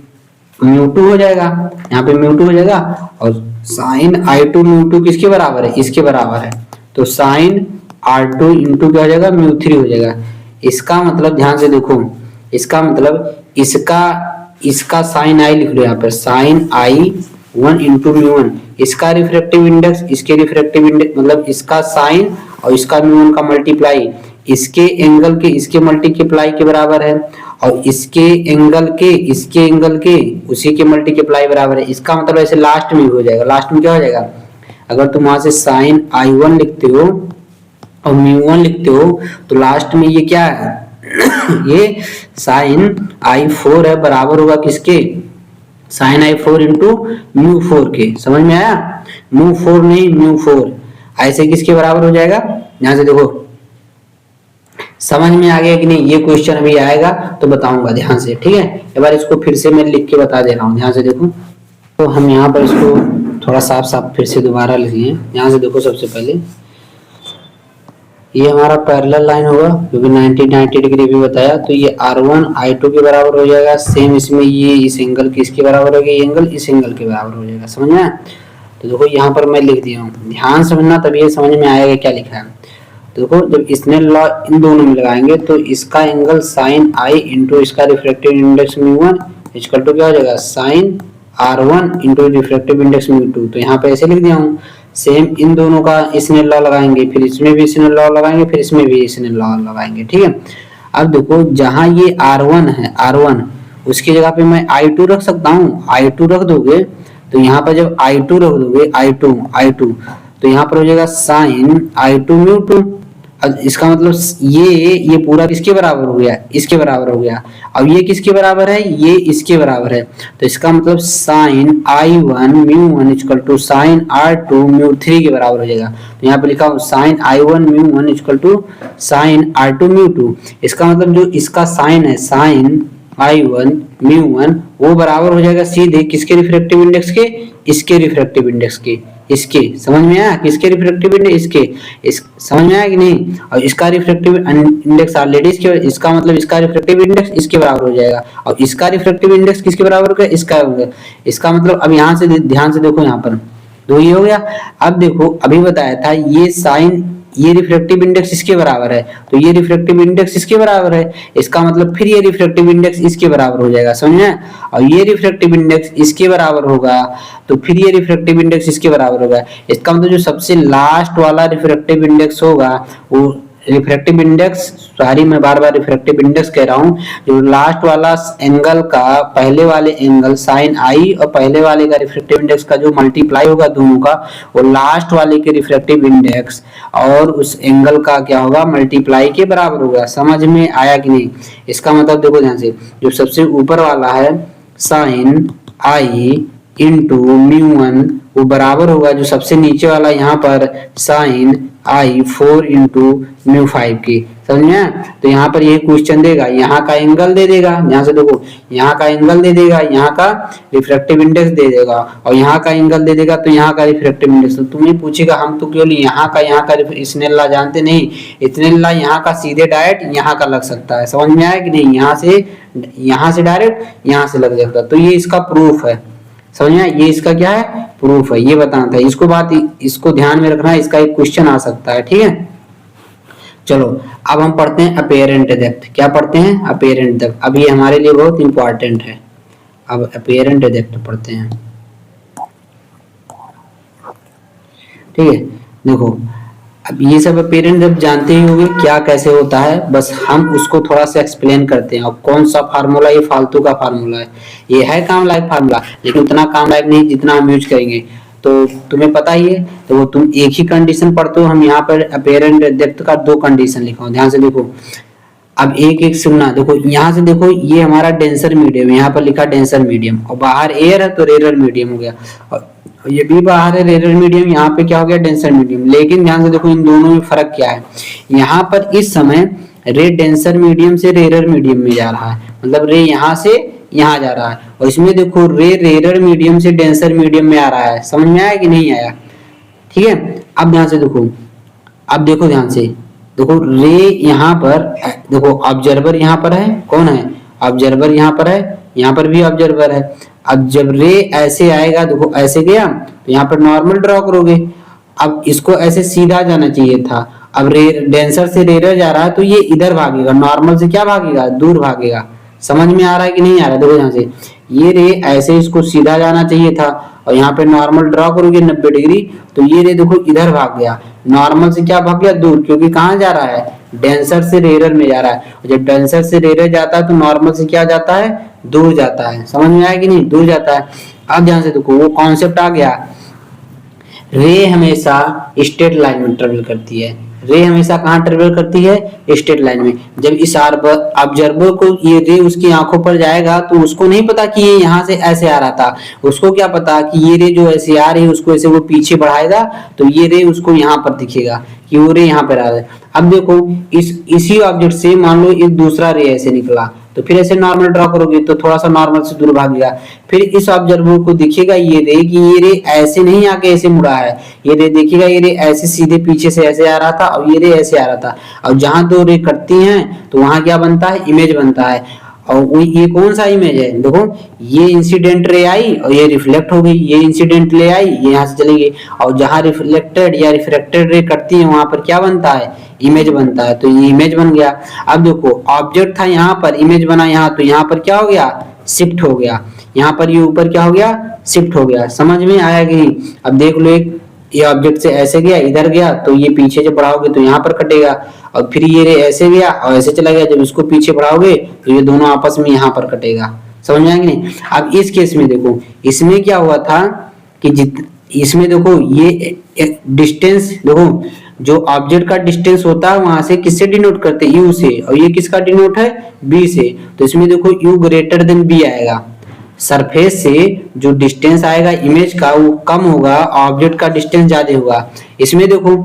म्यू टू हो जाएगा, यहाँ पे म्यू टू हो जाएगा, और sine I two mu two किसके बराबर है इसके बराबर है, तो साइन आर टू इंटू क्या हो जाएगा म्यू थ्री हो जाएगा। इसका मतलब ध्यान से देखो, इसका मतलब इसका साइन आई लिख लो यहाँ पर, sine I one into mu one, इसका रिफ्रैक्टिव इंडेक्स इसके रिफ्रैक्टिव इंडेक्स मतलब इसका साइन और इसका म्यू वन का मल्टीप्लाई इसके एंगल के इसके मल्टीप्लाई के बराबर है, और इसके एंगल के उसी के मल्टीप्लाई बराबर है। इसका मतलब ऐसे लास्ट में भी हो जाएगा, लास्ट में क्या हो जाएगा, अगर तुम वहां से साइन आई वन लिखते हो और म्यू वन लिखते हो तो लास्ट में ये क्या है ये साइन आई फोर है, बराबर होगा किसके साइन आई फोर इंटू म्यू फोर के, समझ में आया, म्यू फोर नहीं म्यू फोर, ऐसे किसके बराबर हो जाएगा, यहां से देखो समझ में आ गया कि नहीं, ये क्वेश्चन अभी आएगा तो बताऊंगा ध्यान से, ठीक है। एक बार इसको फिर से मैं लिख के बता दे रहा हूँ, ध्यान से देखो, तो हम यहाँ पर इसको थोड़ा साफ फिर से दोबारा लिखिए, यहाँ से देखो सबसे पहले ये हमारा पैरेलल लाइन होगा क्योंकि 90 डिग्री भी बताया, तो ये R1 I2 के बराबर हो जाएगा, सेम इसमें ये इस एंगल किसके बराबर हो गया, ये एंगल इस एंगल के बराबर हो जाएगा, समझ में। तो देखो यहाँ पर मैं लिख दिया हूँ, ध्यान समझना तभी ये समझ में आएगा क्या लिखा है। तो देखो जब इसने लॉ इन दोनों में लगाएंगे तो इसका एंगल साइन आई इंटू इसका refractive index mu one equal to क्या हो जाएगा sine R1 into refractive index mu two, तो यहाँ पे ऐसे लिख दिया हूँ। सेम इन दोनों का इसने लॉ लगाएंगे, फिर इसमें भी इसने लॉ लगाएंगे, फिर इसमें भी इसने लॉ लगाएंगे, ठीक है। अब देखो जहां ये R1 है, R1 उसकी जगह पे मैं I2 रख सकता हूँ। I2 रख दोगे तो यहाँ पर जब I2 रख दोगे, I2 तो यहाँ पर हो जाएगा साइन I2 म्यू 2। अब इसका मतलब ये पूरा किसके बराबर हो गया, इसके बराबर हो गया। अब ये किसके बराबर है, ये इसके बराबर है। तो इसका मतलब sine I1 mu 1 equal to sine R2 mu 3 के बराबर हो जाएगा। तो यहाँ पे लिखा हो sine I1 mu 1 equal to sine R2 mu 2। इसका मतलब जो इसका साइन है, साइन I1 म्यू 1 वो बराबर हो जाएगा सीधे किसके रिफ्रैक्टिव इंडेक्स के, इसके रिफ्रैक्टिव इंडेक्स के। इसके समझ में आया, किसके रिफ्रैक्टिव इंडेक्स, इसके, इस समझ में आया कि नहीं। और इसका रिफ्रैक्टिव इंडेक्स ऑलरेडी इसका मतलब इसका रिफ्रैक्टिव इंडेक्स इसके बराबर हो जाएगा। और इसका रिफ्रैक्टिव इंडेक्स किसके बराबर होगा, इसका होगा। इसका मतलब अब यहाँ से ध्यान से देखो, यहाँ पर दो ही हो गया। अब देखो अभी बताया था ये साइन, ये रिफ्रैक्टिव इंडेक्स इसके बराबर है, तो ये रिफ्रैक्टिव इंडेक्स इसके बराबर है। इसका मतलब फिर ये रिफ्रैक्टिव इंडेक्स इसके बराबर हो जाएगा, समझ में। और ये रिफ्रैक्टिव इंडेक्स इसके बराबर होगा तो फिर ये रिफ्रैक्टिव इंडेक्स इसके बराबर होगा। इसका मतलब जो सबसे लास्ट वाला रिफ्रैक्टिव इंडेक्स होगा वो रिफ्रैक्टिव इंडेक्स, सॉरी मैं बार बार रिफ्रैक्टिव इंडेक्स कह रहा हूँ, जो लास्ट वाला एंगल का पहले वाले एंगल साइन आई और पहले वाले का रिफ्रैक्टिव इंडेक्स का जो मल्टीप्लाई होगा दोनों का, वो लास्ट वाले के रिफ्रैक्टिव इंडेक्स और उस एंगल का क्या होगा, मल्टीप्लाई के बराबर होगा। समझ में आया कि नहीं। इसका मतलब देखो ध्यान से, जो सबसे ऊपर वाला है साइन आई इंटू म्यू 1 वो बराबर होगा जो सबसे नीचे वाला यहाँ पर साइन I4 इंटू म्यू 5 की, समझ में। तो यहाँ पर ये क्वेश्चन देगा, यहाँ का एंगल दे देगा, यहाँ से देखो यहाँ का एंगल दे देगा, यहाँ का रिफ्रैक्टिव इंडेक्स दे देगा और यहाँ का एंगल दे देगा तो यहाँ का रिफ्रैक्टिव इंडेक्स। तो तुम्हें पूछेगा हम तो केवल यहाँ का इसने ला जानते नहीं, इतने ला यहाँ का सीधे डायरेक्ट यहाँ का लग सकता है, समझ में आया कि नहीं। यहाँ से डायरेक्ट यहाँ से लग सकता है। तो ये इसका प्रूफ है, समझ में। ये इसका क्या है, प्रूफ है, ये बताना था। इसको ध्यान में रखना है, इसका एक क्वेश्चन आ सकता है, ठीक है। चलो अब हम पढ़ते हैं अपेरेंट डेप्थ। क्या पढ़ते हैं, अपेरेंट डेप्थ। अब ये हमारे लिए बहुत इंपॉर्टेंट है। अब अपेरेंट डेप्थ पढ़ते हैं, ठीक है। देखो अब ये सब अपेरेंट डेप्थ जानते ही होंगे क्या कैसे होता है, बस हम उसको थोड़ा सा एक्सप्लेन करते हैं। और कौन सा फार्मूला, ये फालतू का फार्मूला है, ये है काम लायक फार्मूला लेकिन उतना काम लायक नहीं जितना हम यूज करेंगे। तो तुम्हें पता ही है, तो वो तुम एक ही कंडीशन पढ़ते हो। हम यहाँ पर अपेरेंट डेप्थ का दो कंडीशन लिखा हूं, ध्यान से देखो। अब एक एक सुनना, देखो यहाँ से देखो ये हमारा डेंसर मीडियम, यहाँ पर लिखा डेंसर मीडियम और बाहर एयर है तो रेरर मीडियम हो गया। और ये भी बाहर है रेरर मीडियम, यहाँ पे क्या हो गया, डेंसर मीडियम। लेकिन ध्यान से देखो इन दोनों में फर्क क्या है। यहाँ पर इस समय रे डेंसर मीडियम से रेरर मीडियम में जा रहा है, मतलब रे यहाँ से यहाँ जा रहा है। और इसमें देखो रे रेरर मीडियम से डेंसर मीडियम में आ रहा है, समझ में आया कि नहीं आया, ठीक है। अब ध्यान से देखो, अब देखो ध्यान से देखो, रे यहाँ पर देखो, ऑब्जर्वर यहाँ पर है, कौन है, ऑब्जर्वर यहाँ पर है, यहाँ पर भी ऑब्जर्वर है। अब जब रे ऐसे आएगा, देखो ऐसे गया तो यहाँ पर नॉर्मल ड्रॉ करोगे। अब इसको ऐसे सीधा जाना चाहिए था, अब रे डेंसर से रेरर जा रहा है तो ये इधर भागेगा, नॉर्मल से क्या भागेगा, दूर भागेगा। समझ में आ रहा है कि नहीं आ रहा है। देखो यहाँ से ये रे ऐसे इसको सीधा जाना चाहिए था और यहाँ पे नॉर्मल ड्रॉ करोगे 90 डिग्री तो ये रे देखो इधर भाग गया, नॉर्मल से क्या भाग गया, दूर, क्योंकि कहाँ जा रहा है, डेंसर से रेरर में जा रहा है। और जब डेंसर से रेरर जाता है तो नॉर्मल से क्या जाता है, दूर जाता है। समझ में आया कि नहीं, दूर जाता है। अब ध्यान से देखो वो कॉन्सेप्ट आ गया, रे हमेशा स्ट्रेट लाइन में ट्रेवल करती है। रे हमेशा कहाँ ट्रेवल करती है, स्ट्रेट लाइन में। जब इस ऑब्जर्वर को ये रे उसकी आंखों पर जाएगा तो उसको नहीं पता कि ये यहाँ से ऐसे आ रहा था, उसको क्या पता कि ये रे जो ऐसे आ रही है उसको ऐसे वो पीछे बढ़ाएगा तो ये रे उसको यहाँ पर दिखेगा कि वो रे यहाँ पर आ रहा है। अब देखो इसी ऑब्जेक्ट से मान लो एक दूसरा रे ऐसे निकला तो फिर ऐसे नॉर्मल ड्रॉ करोगे तो थोड़ा सा नॉर्मल से दूर भागेगा। फिर इस ऑब्जर्वर को दिखेगा ये रे कि ये रे ऐसे नहीं आके ऐसे मुड़ा है, ये रे देखिएगा ये रे ऐसे सीधे पीछे से ऐसे आ रहा था और ये रे ऐसे आ रहा था। और जहां दो रे कटती हैं तो वहां क्या बनता है, इमेज बनता है। और वो ये कौन सा इमेज है, देखो ये इंसिडेंट रे आई और ये रिफ्लेक्ट हो गई, ये इंसिडेंट रे आई ये यहाँ से चली गई। और जहां रिफ्लेक्टेड या रिफ्रैक्टेड रे कटती है वहां पर क्या बनता है, इमेज बनता है। तो ये इमेज बन गया। अब देखो ऑब्जेक्ट था यहाँ पर, इमेज बना यहाँ, तो यहाँ पर क्या हो गया, शिफ्ट हो गया। यहाँ पर ये ऊपर क्या हो गया, शिफ्ट हो गया। समझ में आया कि नहीं। अब देख लो एक ये ऑब्जेक्ट से ऐसे गया, इधर गया, तो ये पीछे जब बढ़ाओगे तो यहाँ पर कटेगा, और फिर ये रे ऐसे गया और ऐसे चला गया, जब इसको पीछे बढ़ाओगे तो ये दोनों आपस में यहाँ पर कटेगा। समझ में आएंगे नहीं? अब इस केस में देखो, इसमें क्या हुआ था कि इसमें देखो ये डिस्टेंस, देखो जो ऑब्जेक्ट का डिस्टेंस होता है वहां से किससे डिनोट करते हैं, यू से, और ये किसका डिनोट है, बी से। तो इसमें देखो यू ग्रेटर देन बी आएगा, सरफेस से जो डिस्टेंस आएगा इमेज का वो कम होगा, ऑब्जेक्ट का डिस्टेंस ज्यादा होगा। इसमें देखो,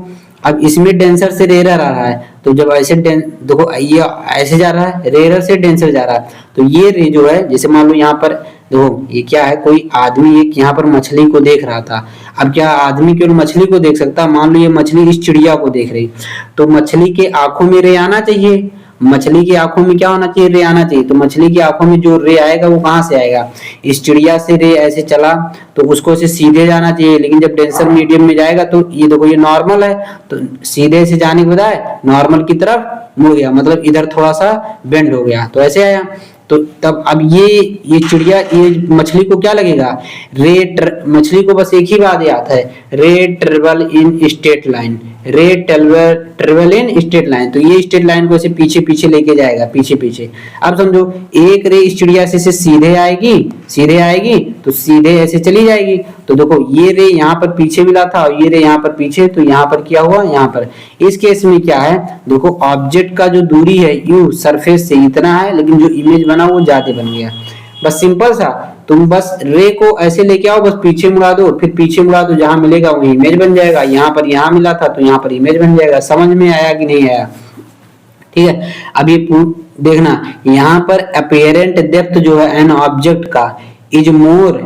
अब इसमें डेंसर से रेयर आ रहा है, तो जब ऐसे देखो ये ऐसे जा रहा है, रेयर से डेंसर जा रहा है, तो ये रे जो है, जैसे मान लो यहाँ पर देखो ये क्या है, कोई आदमी एक यहाँ पर मछली को देख रहा था। अब क्या आदमी केवल मछली को देख सकता, मान लो ये मछली इस चिड़िया को देख रही, तो मछली के आंखों में रे आना चाहिए, मछली की आंखों में क्या होना चाहिए, रे आना चाहिए। तो मछली की आंखों में जो रे आएगा वो कहाँ से आएगा, इस चिड़िया से रे ऐसे चला तो उसको से सीधे जाना चाहिए, लेकिन जब डेंसर मीडियम में जाएगा तो ये देखो ये नॉर्मल है, तो सीधे से जाने के बजाय नॉर्मल की तरफ मुड़ गया, मतलब इधर थोड़ा सा बेंड हो गया, तो ऐसे आया। तो तब अब ये चिड़िया, ये मछली को क्या लगेगा, मछली को बस एक ही बात याद है, रे ट्रेवल इन स्ट्रेट लाइन, रे ट्रेवल इन स्ट्रेट लाइन। तो ये स्ट्रेट लाइन को ऐसे पीछे पीछे लेके जाएगा, पीछे पीछे। अब समझो एक रे इस चिड़िया से सीधे आएगी तो सीधे ऐसे चली जाएगी, तो देखो ये रे यहाँ पर पीछे मिला था और ये रे यहाँ पर पीछे, तो यहाँ पर क्या हुआ, यहाँ पर इस केस में क्या है, देखो ऑब्जेक्ट का जो दूरी है यू सरफेस से इतना है, लेकिन जो इमेज बना वो ज्यादा बन गया। बस सिंपल सा, तुम बस रे को ऐसे लेके आओ, बस पीछे मुड़ा दो, फिर पीछे मुड़ा दो, जहां मिलेगा वो इमेज बन जाएगा। यहाँ पर यहाँ मिला था तो यहाँ पर इमेज बन जाएगा। समझ में आया कि नहीं आया? ठीक है, अब ये देखना, यहाँ पर अपीयरेंट डेप्थ जो है एन ऑब्जेक्ट का is more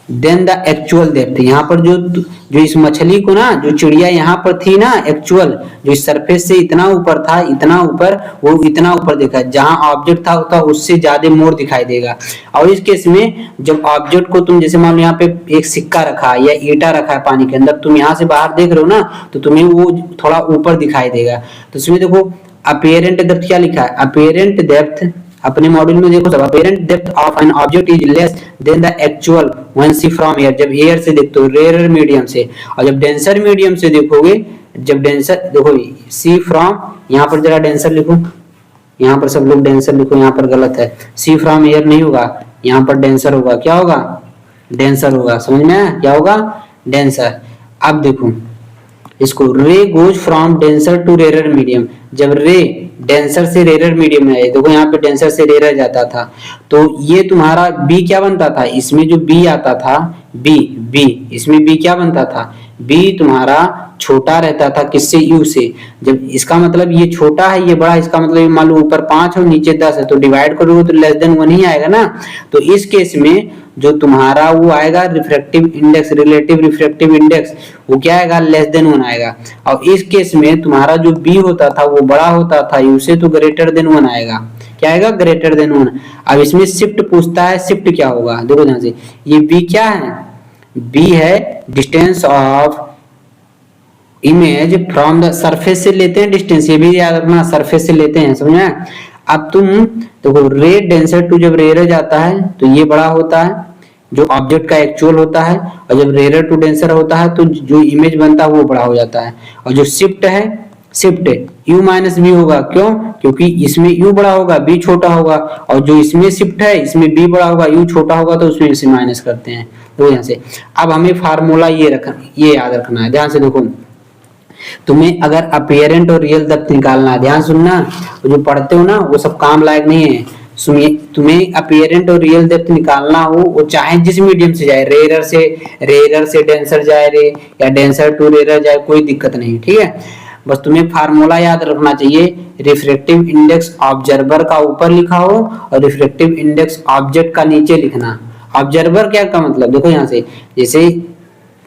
than the actual depth. यहाँ पर जो इस मछली को ना, जो चिड़िया यहाँ पर थी ना, एक्चुअल जो इस सरफेस से इतना ऊपर था, इतना ऊपर, वो इतना ऊपर देखा, जहां ऑब्जेक्ट था उससे ज्यादा मोर दिखाई देगा। और इस केस में जब ऑब्जेक्ट को तुम, जैसे मान लो यहाँ पे एक सिक्का रखा है या ईटा रखा है पानी के अंदर, तुम यहाँ से बाहर देख रहे हो ना, तो तुम्हें वो थोड़ा ऊपर दिखाई देगा। तो इसमें देखो अपीयरेंट डेप्थ क्या लिखा है, अपीयरेंट डेप्थ, अपने मॉड्यूल में देखो सब, apparent depth of an object is less than the actual when see from air. जब एयर से देखते हो, रेयर मीडियम से, और जब डेंसर मीडियम से देखोगे, जब डेंसर देखो सी फ्रॉम, यहाँ पर जरा डेंसर लिखो, यहाँ पर सब लोग डेंसर लिखो, यहाँ पर गलत है, सी फ्रॉम एयर नहीं होगा, यहाँ पर डेंसर होगा। क्या होगा, डेंसर होगा। समझ में आया, क्या होगा, डेंसर। अब देखो इसको, ray goes from denser to rare medium, जब रे डेंसर से रेयर मीडियम में आए, देखो यहाँ पे डेंसर से रेयर जाता था, तो ये तुम्हारा बी क्या बनता था, इसमें जो बी आता था, बी इसमें बी क्या बनता था, बी तुम्हारा छोटा रहता था किससे, यू से। जब इसका मतलब ये छोटा है ये बड़ा, इसका मतलब मान लो ऊपर 5 और नीचे 10 है, तो डिवाइड करोगे तो लेस देन 1 ही आएगा ना। तो इस केस में जो तुम्हारा वो आएगा refractive index, relative refractive index, वो क्या आएगा, लेस देन 1 आएगा। और इस केस में तुम्हारा जो बी होता था वो बड़ा होता था, यू से, तो ग्रेटर देन 1 आएगा। क्या आएगा, ग्रेटर देन 1। अब इसमें शिफ्ट पूछता है, शिफ्ट क्या होगा, देखो ध्यान से, ये बी क्या है, बी है distance of image from the surface से लेते हैं डिस्टेंस, ये भी याद रखना, सरफेस से लेते हैं। समझ में? अब तुम देखो रे डेंसर टू जब रेयर जाता है तो ये बड़ा होता है, जो ऑब्जेक्ट का एक्चुअल होता है, और जब रेयर टू डेंसर होता है तो जो इमेज बनता है वो बड़ा हो जाता है। और जो शिफ्ट है, शिफ्ट u माइनस बी होगा, क्यों, क्योंकि इसमें u बड़ा होगा b छोटा होगा, और जो इसमें शिफ्ट है इसमें b बड़ा होगा u छोटा होगा, तो उसमें इसे माइनस करते हैं। तो यहाँ से अब हमें फार्मूला ये याद रखना है। ध्यान से देखो, तुम्हें अगर अपीयरेंट और रियल डेप्थ निकालना है, ध्यान सुनना, जो पढ़ते हो ना वो सब काम लायक नहीं है। सुनिए, तुम्हें अपीयरेंट और रियल डेप्थ निकालना हो, वो चाहे जिस मीडियम से जाए, रेयर से डेंसर जाए रे, या डेंसर टू रेयर जाए, कोई दिक्कत नहीं। ठीक है, बस तुम्हें फार्मूला याद रखना चाहिए, रिफ्रैक्टिव इंडेक्स ऑब्जर्वर का ऊपर लिखा हो और रिफ्रैक्टिव इंडेक्स ऑब्जेक्ट का नीचे लिखना। ऑब्जर्वर क्या का मतलब, देखो यहाँ से,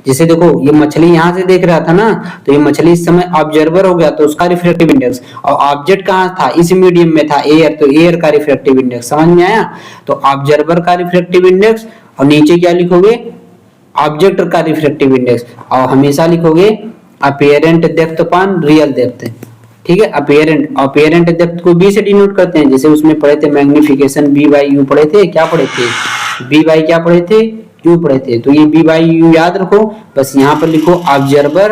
जैसे देखो ये मछली यहाँ से देख रहा था ना, तो ये मछली इस समय ऑब्जर्वर हो गया, तो उसका रिफ्रैक्टिव इंडेक्स, और ऑब्जेक्ट कहाँ था, इस मीडियम में था, एयर, तो एयर का रिफ्रैक्टिव इंडेक्स। समझ में आया? तो ऑब्जर्वर का रिफ्रैक्टिव इंडेक्स, और नीचे क्या लिखोगे, ऑब्जेक्ट का रिफ्रैक्टिव इंडेक्स, और हमेशा लिखोगे अपीयरेंट डेप्थ अपॉन रियल डेप्थ। ठीक है, अपीयरेंट डेप्थ को बी से डिनोट करते हैं, जैसे उसमें पढ़े थे मैग्निफिकेशन बी बाई यू पढ़े थे, क्या पढ़े थे, बी बाई क्या पढ़े थे, यू पढ़े थे। तो ये बी बाई यू याद रखो, बस यहाँ पर लिखो ऑब्जर्वर,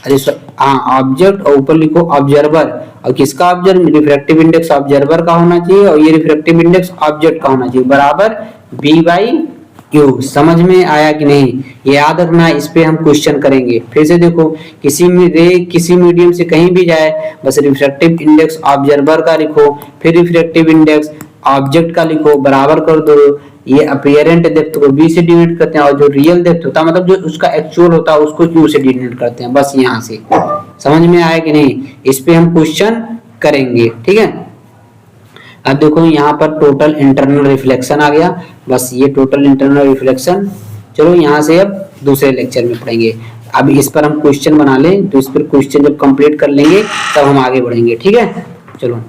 अरे हाँ ऑब्जेक्ट, और ऊपर लिखो ऑब्जर्वर, और किसका ऑब्जर्व, रिफ्रैक्टिव इंडेक्स ऑब्जर्वर का होना चाहिए और ये रिफ्रैक्टिव इंडेक्स ऑब्जेक्ट का होना चाहिए, बराबर बी बाई क्यू। समझ में आया कि नहीं, ये याद रखना, इस पे हम क्वेश्चन करेंगे। फिर से देखो, किसी मीडियम से कहीं भी जाए, बस रिफ्रैक्टिव इंडेक्स ऑब्जर्वर का लिखो, फिर रिफ्रैक्टिव इंडेक्स ऑब्जेक्ट का लिखो, बराबर कर दो। ये अपीयरेंट डेप्थ को बी से डिनोट करते हैं, और जो रियल डेप्थ होता है मतलब जो उसका एक्चुअल होता है उसको क्यू से डिनोट करते हैं। बस यहाँ से समझ में आया कि नहीं, इस पे हम क्वेश्चन करेंगे, ठीक है। अब देखो यहाँ पर टोटल इंटरनल रिफ्लेक्शन आ गया, बस ये टोटल इंटरनल रिफ्लेक्शन, चलो यहाँ से अब दूसरे लेक्चर में पढ़ेंगे। अब इस पर हम क्वेश्चन बना लें, तो इस पर क्वेश्चन जब कंप्लीट कर लेंगे तब हम आगे बढ़ेंगे, ठीक है। चलो।